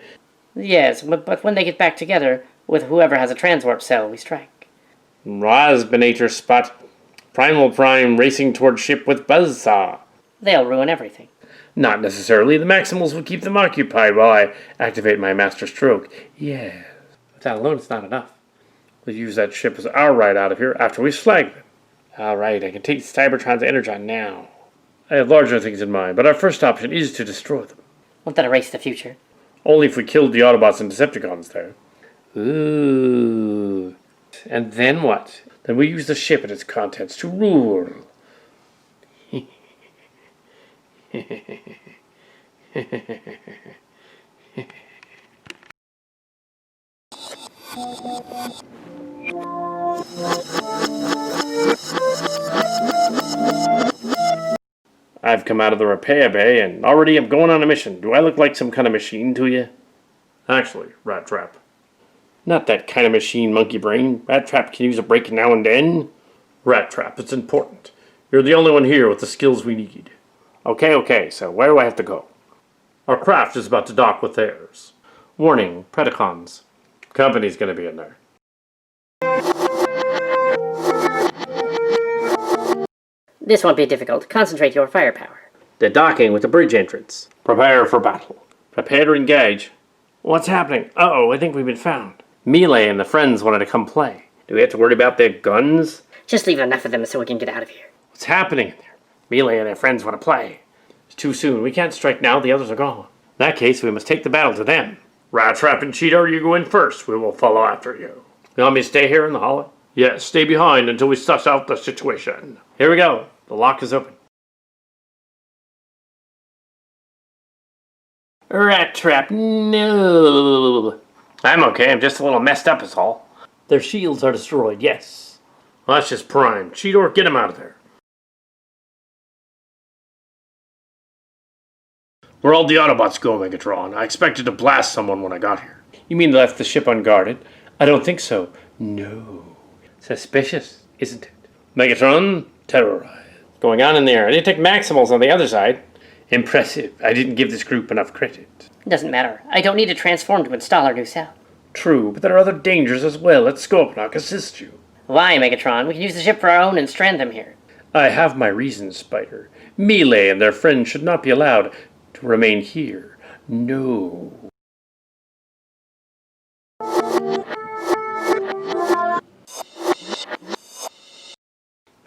S3: Yes, but when they get back together with whoever has a transwarp cell, we strike.
S2: Rasbinator spot. Primal Prime racing toward ship with Buzz Saw.
S3: They'll ruin everything.
S2: Not necessarily. The Maximals will keep them occupied while I activate my Master Stroke. Yes. But that alone is not enough. We'll use that ship as our ride out of here after we slag them. Alright, I can take Cybertron's energon now. I have larger things in mind, but our first option is to destroy them.
S3: Won't that erase the future?
S2: Only if we killed the Autobots and Decepticons there. Ooh. And then what? Then we use the ship and its contents to rule. I've come out of the repair bay and already am going on a mission. Do I look like some kind of machine to you? Actually, Rat Trap. Not that kind of machine, monkey brain. Rat Trap can use a break now and then. Rat Trap, it's important. You're the only one here with the skills we need. Okay, so where do I have to go? Our craft is about to dock with theirs. Warning, Predacons. Company's gonna be in there.
S3: This won't be difficult. Concentrate your firepower.
S2: They're docking with the bridge entrance. Prepare for battle. Prepare to engage. What's happening? Uh-oh, I think we've been found. Melee and the friends wanted to come play. Do we have to worry about their guns?
S3: Just leave enough of them so we can get out of here.
S2: What's happening in there? Melee and their friends want to play. It's too soon. We can't strike now. The others are gone. In that case, we must take the battle to them. Rat Trap and Cheetor, you go in first. We will follow after you. You want me to stay here in the hallway? Yes, stay behind until we suss out the situation. Here we go. The lock is open. Rat Trap, no. I'm okay. I'm just a little messed up is all. Their shields are destroyed, yes. Well, that's just Prime. Cheetor, get him out of there. Where all the Autobots go, Megatron? I expected to blast someone when I got here. You mean they left the ship unguarded? I don't think so. No. Suspicious, isn't it? Megatron, terrorize. Going on in there. I didn't take Maximals on the other side. Impressive. I didn't give this group enough credit.
S3: It doesn't matter. I don't need to transform to install our new cell.
S2: True, but there are other dangers as well. Let Scorponok assist you.
S3: Why, Megatron? We can use the ship for our own and strand them here.
S2: I have my reasons, Spider. Melee and their friends should not be allowed to remain here. No.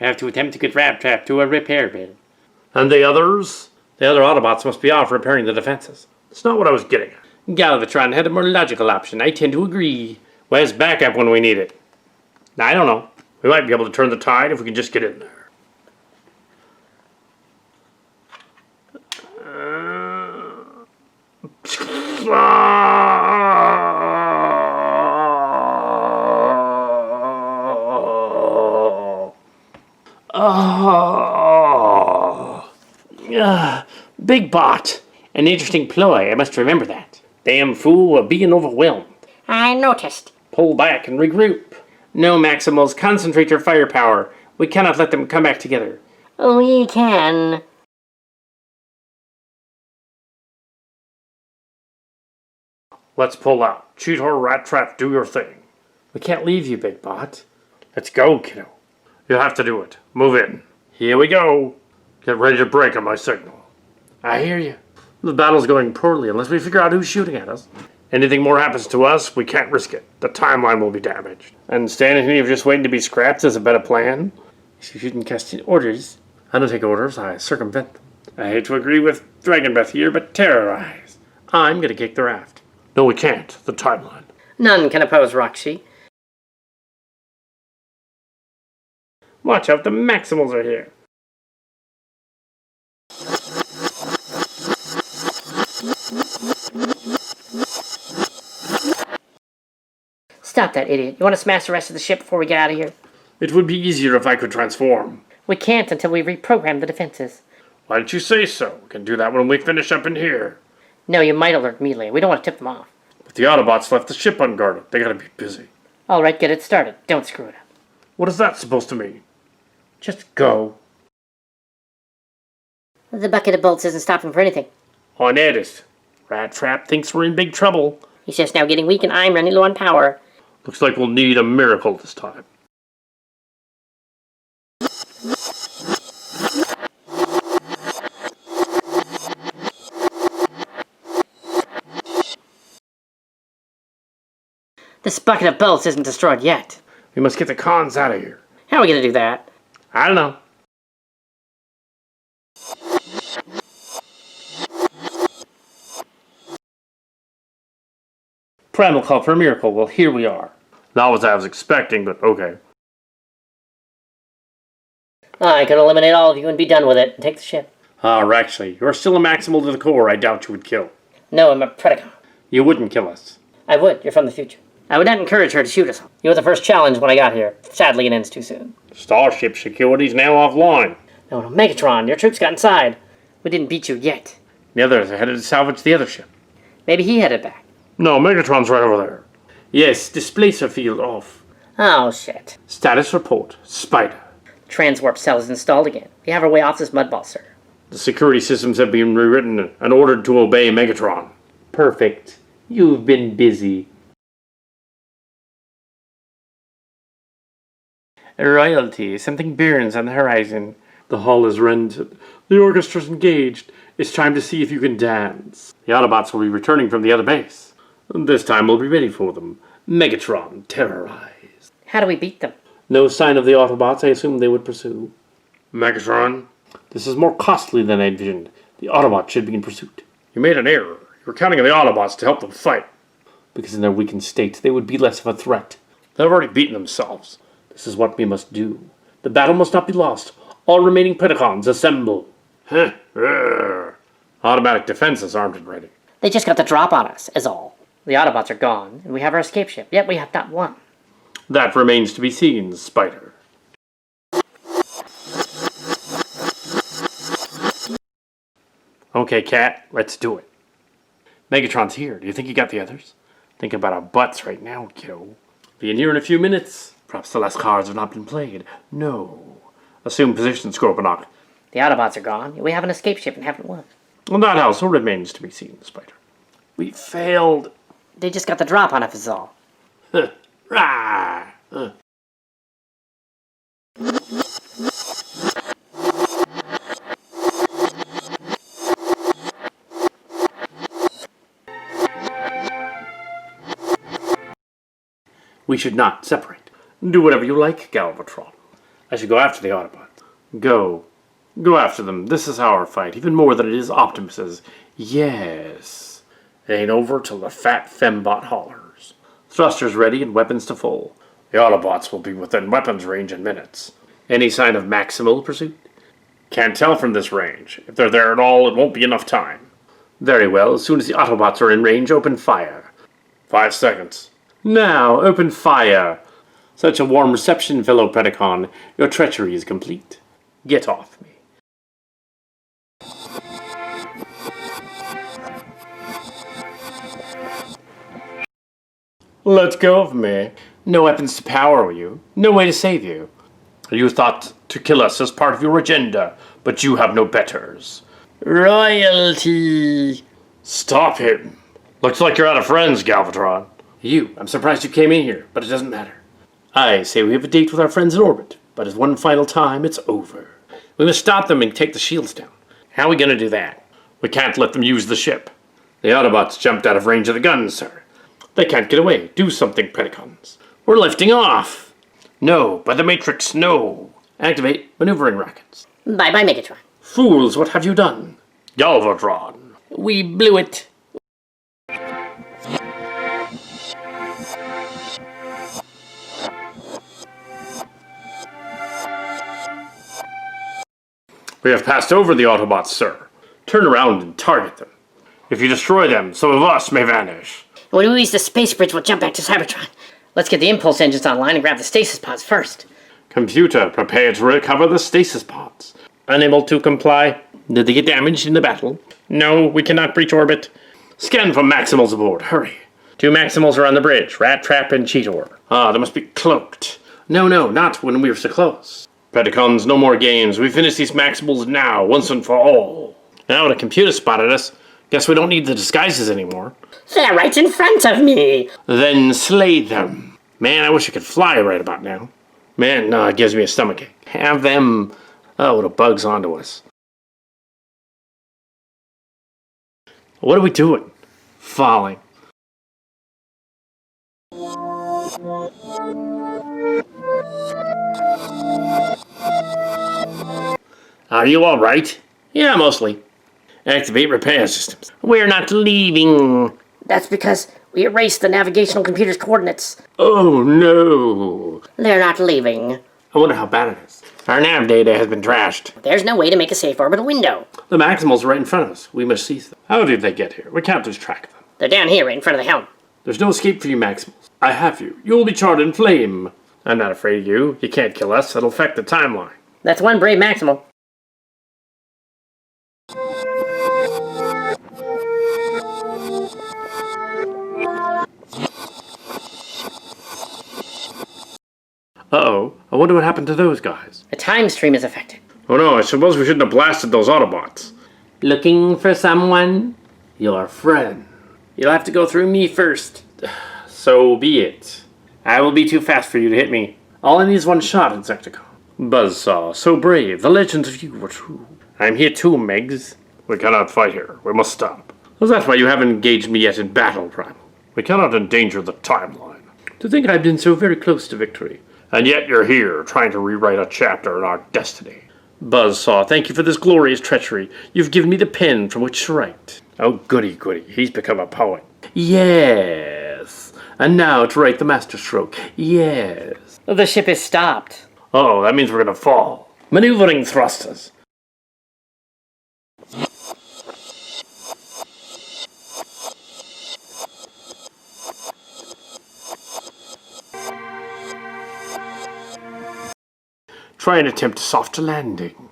S2: We have to attempt to get Rat Trap to a repair bin. And the others? The other Autobots must be off repairing the defenses. That's not what I was getting at. Galvatron had a more logical option. I tend to agree. Where's backup when we need it? I don't know. We might be able to turn the tide if we can just get in there. Big bot. An interesting ploy, I must remember that. Damn fool, we're being overwhelmed.
S3: I noticed.
S2: Pull back and regroup. No, Maximals, concentrate your firepower. We cannot let them come back together.
S3: We can.
S2: Let's pull out. Cheetor, Rat Trap, do your thing. We can't leave you, Big Bot. Let's go, kiddo. You'll have to do it. Move in. Here we go. Get ready to break on my signal. I hear you. The battle's going poorly unless we figure out who's shooting at us. Anything more happens to us, we can't risk it. The timeline will be damaged. And standing here just waiting to be scrapped is a better plan? You shouldn't cast orders. I don't take orders, I circumvent them. I hate to agree with Dragon Breath here, but terrorize. I'm gonna kick the raft. No, we can't. The timeline.
S3: None can oppose Rahkshi.
S2: Watch out, the Maximals are here.
S3: Stop that, idiot. You want to smash the rest of the ship before we get out of here?
S2: It would be easier if I could transform.
S3: We can't until we reprogram the defenses.
S2: Why didn't you say so? We can do that when we finish up in here.
S3: No, you might alert Melee. We don't want to tip them off.
S2: But the Autobots left the ship unguarded. They gotta be busy.
S3: All right, get it started. Don't screw it up.
S2: What is that supposed to mean? Just go.
S3: The bucket of bolts isn't stopping for anything.
S2: I noticed. Rat Trap thinks we're in big trouble.
S3: He's just now getting weak and I'm running low on power.
S2: Looks like we'll need a miracle this time.
S3: This bucket of bolts isn't destroyed yet.
S2: We must get the cons out of here.
S3: How are we going to do that?
S2: I don't know. Primal call for a miracle. Well, here we are. Not what I was expecting, but okay.
S3: I could eliminate all of you and be done with it and take the ship.
S2: Rahkshi, you're still a Maximal to the core I doubt you would kill.
S3: No, I'm a Predacon.
S2: You wouldn't kill us.
S3: I would. You're from the future. I would not encourage her to shoot us. You were the first challenge when I got here. Sadly, it ends too soon.
S2: Starship security's now offline.
S3: No, Megatron, your troops got inside. We didn't beat you yet.
S2: The others are headed to salvage the other ship.
S3: Maybe he headed back.
S2: No, Megatron's right over there. Yes, displacer field off.
S3: Oh, shit.
S2: Status report. Spider.
S3: Transwarp cell is installed again. We have our way off this mudball, sir.
S2: The security systems have been rewritten and ordered to obey Megatron. Perfect. You've been busy. Royalty. Something burns on the horizon. The hall is rented. The orchestra's engaged. It's time to see if you can dance. The Autobots will be returning from the other base. This time we'll be ready for them. Megatron, terrorize.
S3: How do we beat them?
S2: No sign of the Autobots I assume they would pursue. Megatron, this is more costly than I envisioned. The Autobots should be in pursuit. You made an error. You were counting on the Autobots to help them fight. Because in their weakened state, they would be less of a threat. They've already beaten themselves. This is what we must do. The battle must not be lost. All remaining Predacons, assemble. Automatic defenses armed and ready.
S3: They just got the drop on us, is all. The Autobots are gone, and we have our escape ship, yet we have not won.
S2: That remains to be seen, Spider. Okay, Cat, let's do it. Megatron's here. Do you think you got the others? Think about our butts right now, kiddo. Be in here in a few minutes. Perhaps the last cards have not been played. No. Assume position, Scorponok.
S3: The Autobots are gone, yet we have an escape ship and haven't won.
S2: Well, that also remains to be seen, Spider. We failed.
S3: They just got the drop on us, is all.
S2: Rah! We should not separate. Do whatever you like, Galvatron. I should go after the Autobots. Go. Go after them. This is our fight, even more than it is Optimus's. Yes. It ain't over till the fat fembot hollers. Thrusters ready and weapons to full. The Autobots will be within weapons range in minutes. Any sign of Maximal pursuit? Can't tell from this range. If they're there at all, it won't be enough time. Very well. As soon as the Autobots are in range, open fire. 5 seconds. Now, open fire. Such a warm reception, fellow Predacon. Your treachery is complete. Get off me. Let go of me. No weapons to power you. No way to save you. You thought to kill us as part of your agenda, but you have no betters. Royalty. Stop him. Looks like you're out of friends, Galvatron. I'm surprised you came in here, but it doesn't matter. I say we have a date with our friends in orbit, but as one final time, it's over. We must stop them and take the shields down. How are we going to do that? We can't let them use the ship. The Autobots jumped out of range of the guns, sir. They can't get away. Do something, Predacons. We're lifting off. No, by the Matrix, no. Activate maneuvering rockets.
S3: Bye-bye, Megatron.
S2: Fools, what have you done? Galvatron.
S3: We blew it.
S2: We have passed over the Autobots, sir. Turn around and target them. If you destroy them, some of us may vanish.
S3: When we reach the space bridge, we'll jump back to Cybertron. Let's get the impulse engines online and grab the stasis pods first.
S2: Computer, prepare to recover the stasis pods. Unable to comply. Did they get damaged in the battle? No, we cannot breach orbit. Scan for Maximals aboard, hurry. 2 Maximals are on the bridge, Rat Trap and Cheetor. They must be cloaked. No, not when we were so close. Predacons, no more games. We finish these Maximals now, once and for all. Now the computer spotted us. Guess we don't need the disguises anymore.
S3: They're right in front of me.
S2: Then slay them. Man, I wish I could fly right about now. Man, no, it gives me a stomachache. Have them... Oh, the bugs onto us. What are we doing? Falling. Are you all right? Yeah, mostly. Activate repair systems. We're not leaving.
S3: That's because we erased the navigational computer's coordinates.
S2: Oh, no.
S3: They're not leaving.
S2: I wonder how bad it is. Our nav data has been trashed.
S3: There's no way to make a safe orbital window.
S2: The Maximals are right in front of us. We must seize them. How did they get here? We can't lose track of them.
S3: They're down here right in front of the helm.
S2: There's no escape for you, Maximals. I have you. You'll be charred in flame. I'm not afraid of you. You can't kill us. It'll affect the timeline.
S3: That's one brave Maximal.
S2: Uh-oh. I wonder what happened to those guys.
S3: The time stream is affected.
S2: Oh no, I suppose we shouldn't have blasted those Autobots.
S1: Looking for someone?
S2: Your friend.
S1: You'll have to go through me first.
S2: So be it. I will be too fast for you to hit me. All I need is one shot, Insecticon. Buzz Saw, so brave, the legends of you were true. I'm here too, Megs. We cannot fight here. We must stop. Was that why you haven't engaged me yet in battle, Primal? We cannot endanger the timeline. To think I've been so very close to victory. And yet you're here, trying to rewrite a chapter in our destiny. Buzz Saw, thank you for this glorious treachery. You've given me the pen from which to write. Oh, goody, goody. He's become a poet. Yes. And now to write the masterstroke. Yes.
S3: The ship is stopped.
S2: Oh, that means we're gonna fall. Maneuvering thrusters. Try and attempt a soft landing.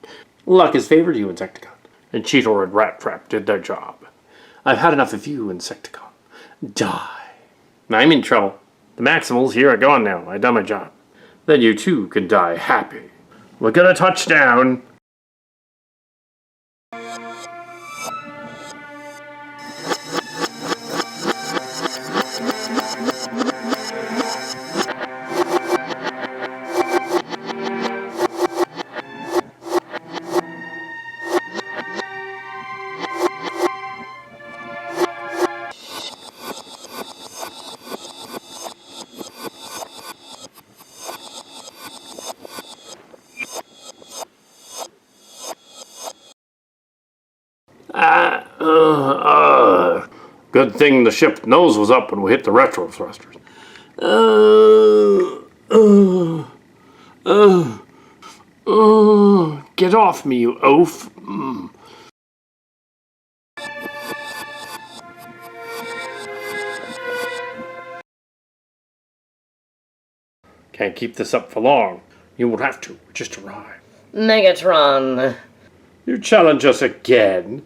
S2: Luck has favored you, Insecticon. And Cheetor and Rat Trap did their job. I've had enough of you, Insecticon. Die. I'm in trouble. The Maximals here are gone now. I've done my job. Then you too can die happy. We're gonna touch down. Good thing the ship nose was up when we hit the retro thrusters. Get off me, you oaf. Can't keep this up for long. You won't have to. We just arrived.
S3: Megatron.
S2: You challenge us again?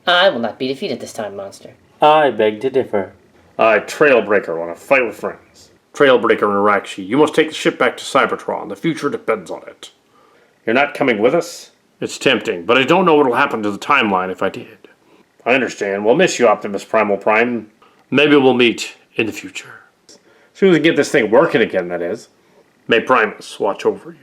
S3: I will not be defeated this time, monster.
S1: I beg to differ.
S2: I, Trailbreaker, want to fight with friends. Trailbreaker and Rahkshi, you must take the ship back to Cybertron. The future depends on it. You're not coming with us? It's tempting, but I don't know what'll happen to the timeline if I did. I understand. We'll miss you, Optimus Primal Prime. Maybe we'll meet in the future. As soon as we get this thing working again, that is. May Primus watch over you.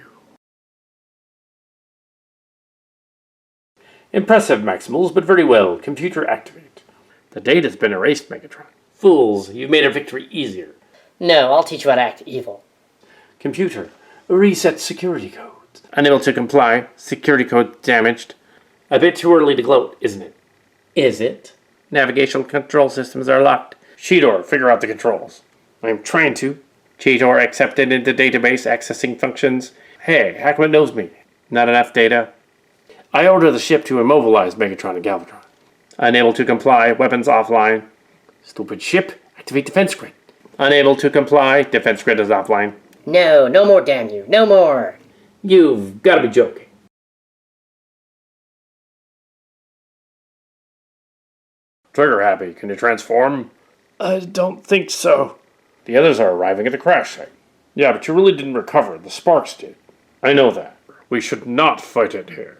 S1: Impressive, Maximals, but very well. Computer activate.
S2: The data's been erased, Megatron.
S1: Fools, you've made our victory easier.
S3: No, I'll teach you how to act evil.
S1: Computer, reset security codes.
S2: Unable to comply. Security code damaged.
S1: A bit too early to gloat, isn't it? Is it?
S2: Navigational control systems are locked. Cheetor, figure out the controls. I'm trying to. Cheetor accepted into database accessing functions. Hey, Hackman knows me. Not enough data. I order the ship to immobilize Megatron and Galvatron. Unable to comply, weapons offline. Stupid ship, activate defense grid. Unable to comply, defense grid is offline.
S3: No, no more, damn you. No more.
S1: You've got to be joking.
S2: Trigger happy, can you transform? I don't think so. The others are arriving at the crash site. Yeah, but you really didn't recover, the sparks did. I know that. We should not fight it here.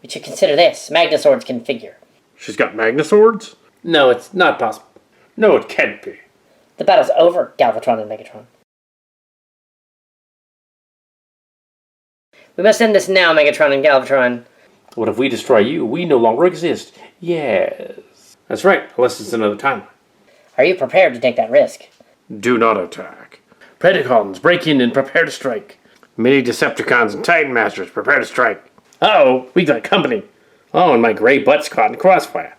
S3: We should consider this. Magnasword's configure.
S2: She's got Magnaswords?
S1: No, it's not possible.
S2: No, it can't be.
S3: The battle's over, Galvatron and Megatron. We must end this now, Megatron and Galvatron.
S1: What if we destroy you? We no longer exist. Yes.
S2: That's right, unless it's another timeline.
S3: Are you prepared to take that risk?
S2: Do not attack. Predacons, break in and prepare to strike. Mini Decepticons and Titan Masters, prepare to strike. Uh-oh, we got company. Oh, and my gray butt's caught in crossfire.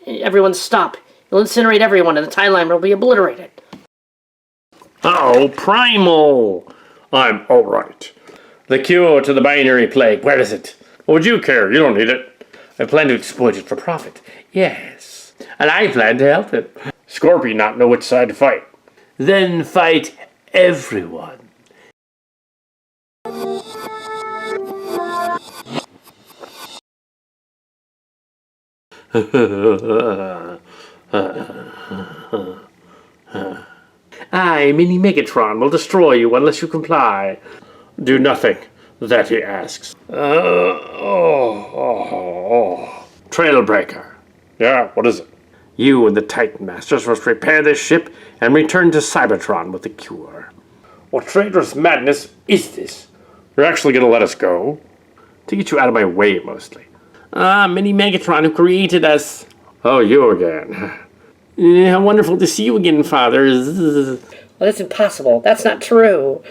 S3: Everyone stop. You'll incinerate everyone and the timeline will be obliterated.
S2: Oh, Primal! I'm alright. The cure to the binary plague, where is it? What would you care? You don't need it. I plan to exploit it for profit. Yes. And I plan to help it. Scorpion not know which side to fight.
S1: Then fight everyone.
S2: I, Mini Megatron, will destroy you unless you comply. Do nothing that he asks. Trailbreaker. Yeah, what is it? You and the Titan Masters must repair this ship and return to Cybertron with the cure. What traitorous madness is this? You're actually going to let us go? To get you out of my way, mostly. Mini Megatron who created us. Oh, you again. How wonderful to see you again, Father.
S3: Well, that's impossible. That's not true.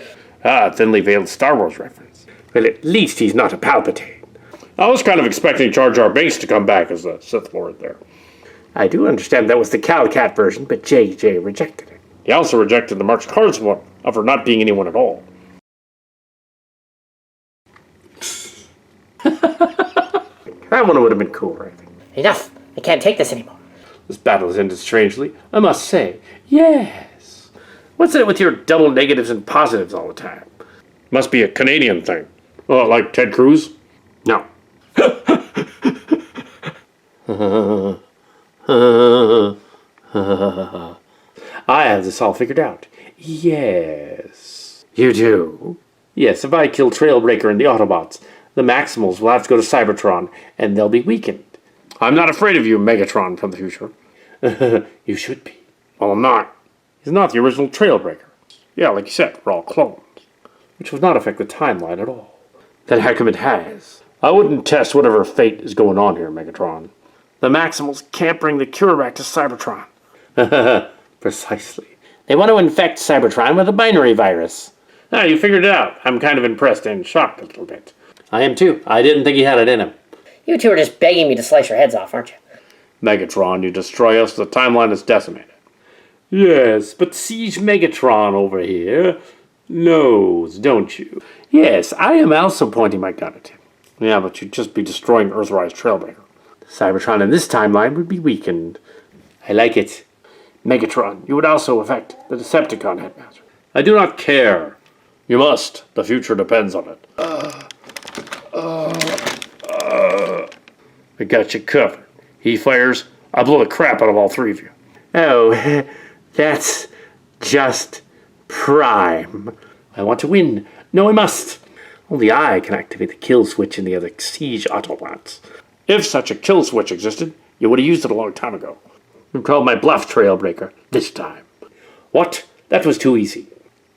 S2: Thinly veiled Star Wars reference. Well, at least he's not a Palpatine. I was kind of expecting Jar Jar Binks to come back as a Sith Lord there. I do understand that was the Cal-Cat version, but JJ rejected it. He also rejected the March Cards one, of her not being anyone at all. That one would have been cooler, I think.
S3: Enough. I can't take this anymore.
S2: This battle has ended strangely, I must say. Yes. What's it with your double negatives and positives all the time? Must be a Canadian thing. Oh, like Ted Cruz? No. I have this all figured out. Yes. You do? Yes, if I kill Trailbreaker and the Autobots, the Maximals will have to go to Cybertron, and they'll be weakened. I'm not afraid of you, Megatron from the future. You should be. Well, I'm not. He's not the original Trailbreaker. Yeah, like you said, we're all clones. Which would not affect the timeline at all. Then how come it has? I wouldn't test whatever fate is going on here, Megatron. The Maximals can't bring the cure back to Cybertron. Precisely. They want to infect Cybertron with a binary virus. Ah, you figured it out. I'm kind of impressed and shocked a little bit. I am too. I didn't think he had it in him.
S3: You two are just begging me to slice your heads off, aren't you?
S2: Megatron, you destroy us, the timeline is decimated. Yes, but Siege Megatron over here knows, don't you? Yes, I am also pointing my gun at him. Yeah, but you'd just be destroying Earthrise Trailbreaker. Cybertron in this timeline would be weakened. I like it. Megatron, you would also affect the Decepticon Headmaster. I do not care. You must. The future depends on it. I got you covered. He fires, I'll blow the crap out of all three of you. Oh, that's just Prime. I want to win. No, I must. Only I can activate the kill switch in the other Siege Autobots. If such a kill switch existed, you would have used it a long time ago. You called my bluff, Trailbreaker, this time. What? That was too easy.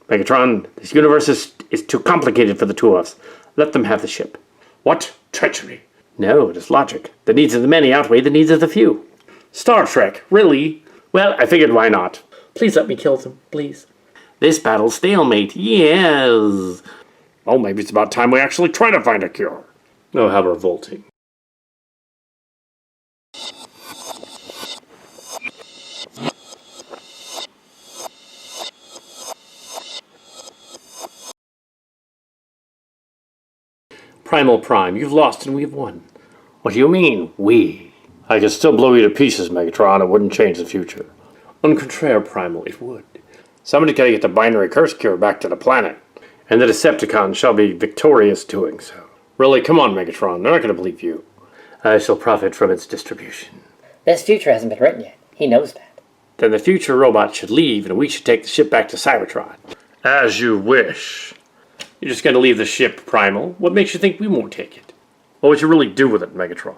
S2: Megatron, this universe is too complicated for the two of us. Let them have the ship. What? Treachery. No, it is logic. The needs of the many outweigh the needs of the few. Star Trek, really? Well, I figured why not. Please let me kill them, please. This battle's stalemate, yes. Well, maybe it's about time we actually try to find a cure. Oh, how revolting. Primal Prime, you've lost and we've won. What do you mean, we? I could still blow you to pieces, Megatron. It wouldn't change the future. On contraire, Primal, it would. Somebody gotta get the binary curse cure back to the planet. And the Decepticons shall be victorious doing so. Really, come on, Megatron. They're not gonna believe you. I shall profit from its distribution.
S3: This future hasn't been written yet. He knows that.
S2: Then the future robot should leave and we should take the ship back to Cybertron. As you wish. You're just going to leave the ship, Primal. What makes you think we won't take it? What would you really do with it, Megatron?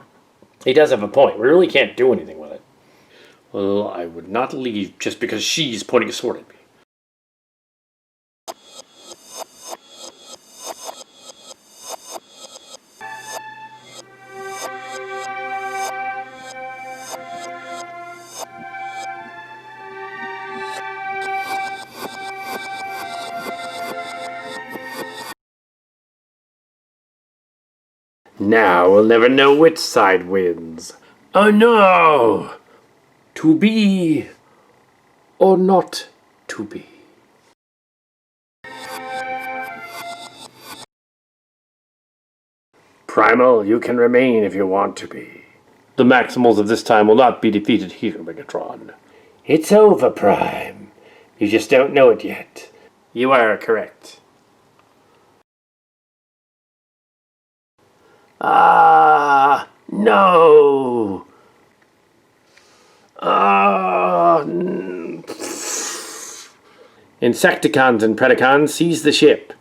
S2: He does have a point. We really can't do anything with it. Well, I would not leave just because she's pointing a sword at me. Now we'll never know which side wins. Oh no! To be or not to be. Primal, you can remain if you want to be. The Maximals of this time will not be defeated here, Megatron. It's over, Prime. You just don't know it yet. You are correct. No! Insecticons and Predacons, seize the ship.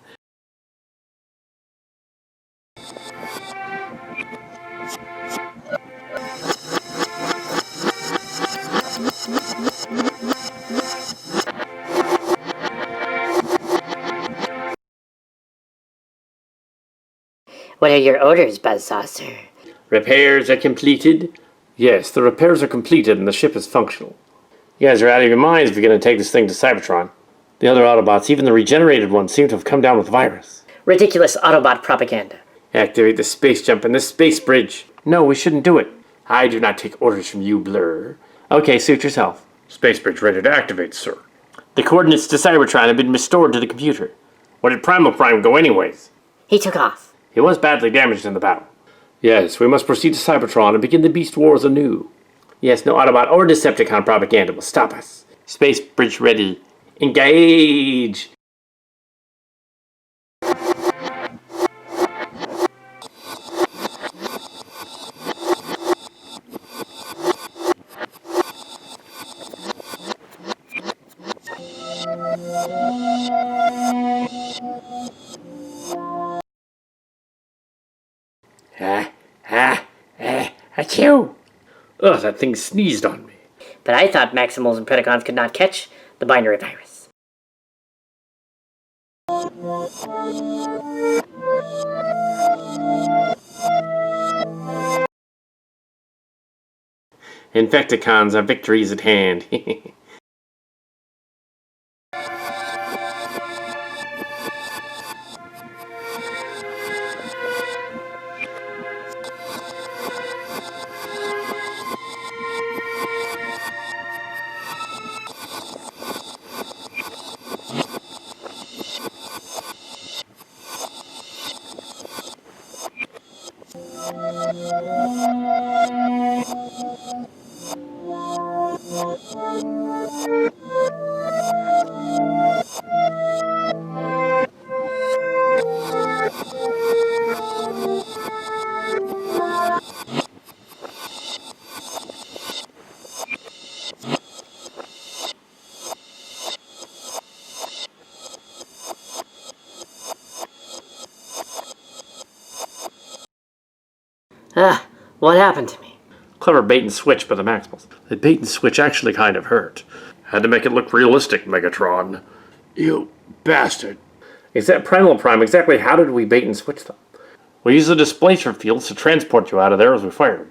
S3: What are your orders, Buzz Saw, sir?
S2: Repairs are completed? Yes, the repairs are completed and the ship is functional. You guys are out of your minds if you're going to take this thing to Cybertron. The other Autobots, even the regenerated ones, seem to have come down with virus.
S3: Ridiculous Autobot propaganda.
S2: Activate the space jump and the space bridge. No, we shouldn't do it. I do not take orders from you, Blur. Okay, suit yourself. Space bridge ready to activate, sir. The coordinates to Cybertron have been restored to the computer. Where did Primal Prime go anyways?
S3: He took off.
S2: He was badly damaged in the battle. Yes, we must proceed to Cybertron and begin the Beast Wars anew. Yes, no Autobot or Decepticon propaganda will stop us. Space bridge ready. Engage! Achoo! Ugh, that thing sneezed on me.
S3: But I thought Maximals and Predacons could not catch the binary virus.
S2: Infecticons, our victory is at hand.
S3: What happened to me?
S2: Clever bait and switch by the Maximals. The bait and switch actually kind of hurt. Had to make it look realistic, Megatron. You bastard. Is that Primal Prime? Exactly how did we bait and switch them? We used the displacer fields to transport you out of there as we fired them.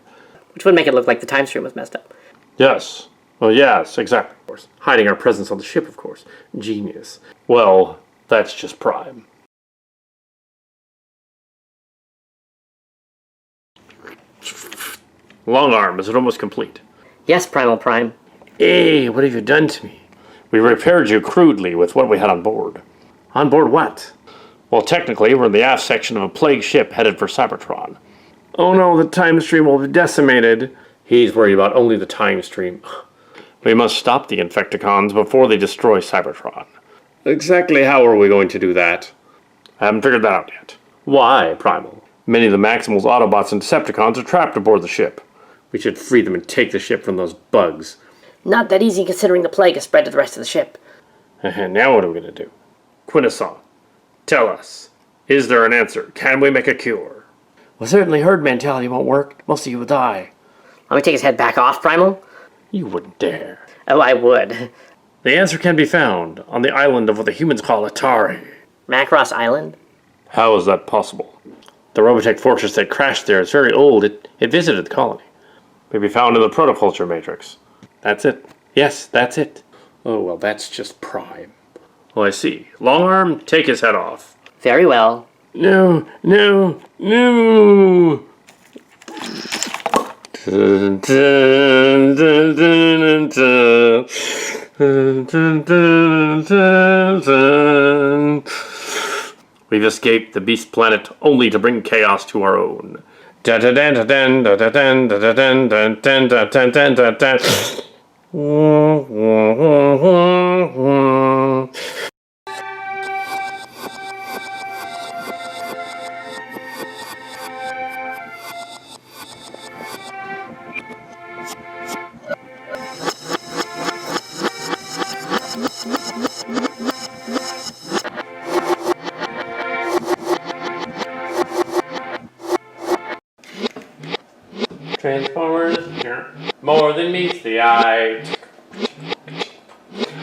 S3: Which would make it look like the time stream was messed up.
S2: Yes. Well, yes, exactly, of course. Hiding our presence on the ship, of course. Genius. Well, that's just Prime. Long arm, is it almost complete?
S3: Yes, Primal Prime.
S2: Hey, what have you done to me? We repaired you crudely with what we had on board. On board what? Well, technically, we're in the aft section of a plague ship headed for Cybertron. Oh no, the time stream will be decimated. He's worried about only the time stream. We must stop the Infecticons before they destroy Cybertron. Exactly how are we going to do that? I haven't figured that out yet. Why, Primal? Many of the Maximals, Autobots, and Decepticons are trapped aboard the ship. We should free them and take the ship from those bugs.
S3: Not that easy considering the plague has spread to the rest of the ship.
S2: Now what are we going to do? Quintesson, tell us. Is there an answer? Can we make a cure? Well, certainly herd mentality won't work. Most of you will die.
S3: Let me take his head back off, Primal.
S2: You wouldn't dare.
S3: Oh, I would.
S2: The answer can be found on the island of what the humans call Atari.
S3: Macross Island?
S2: How is that possible? The Robotech fortress that crashed there is very old. It visited the colony. May be found in the protoculture matrix. That's it. Yes, that's it. Oh, well, that's just Prime. Oh, I see. Long arm, take his head off.
S3: Very well.
S2: No, no, no! We've escaped the beast planet only to bring chaos to our own.
S1: Transformers, more than meets the eye.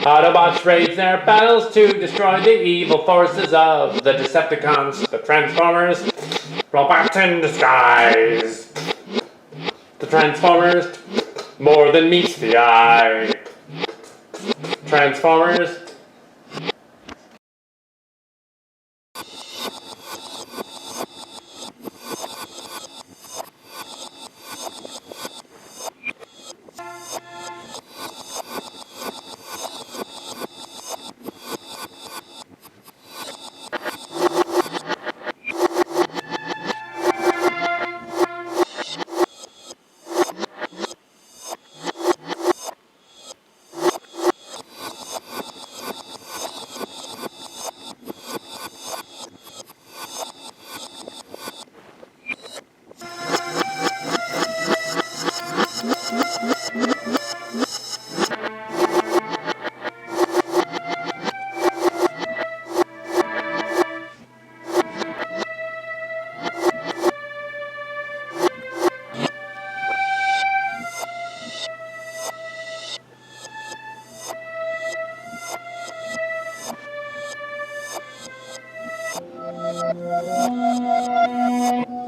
S1: Autobots rage their battles to destroy the evil forces of the Decepticons, the Transformers, robots in disguise. The Transformers, more than meets the eye. Transformers,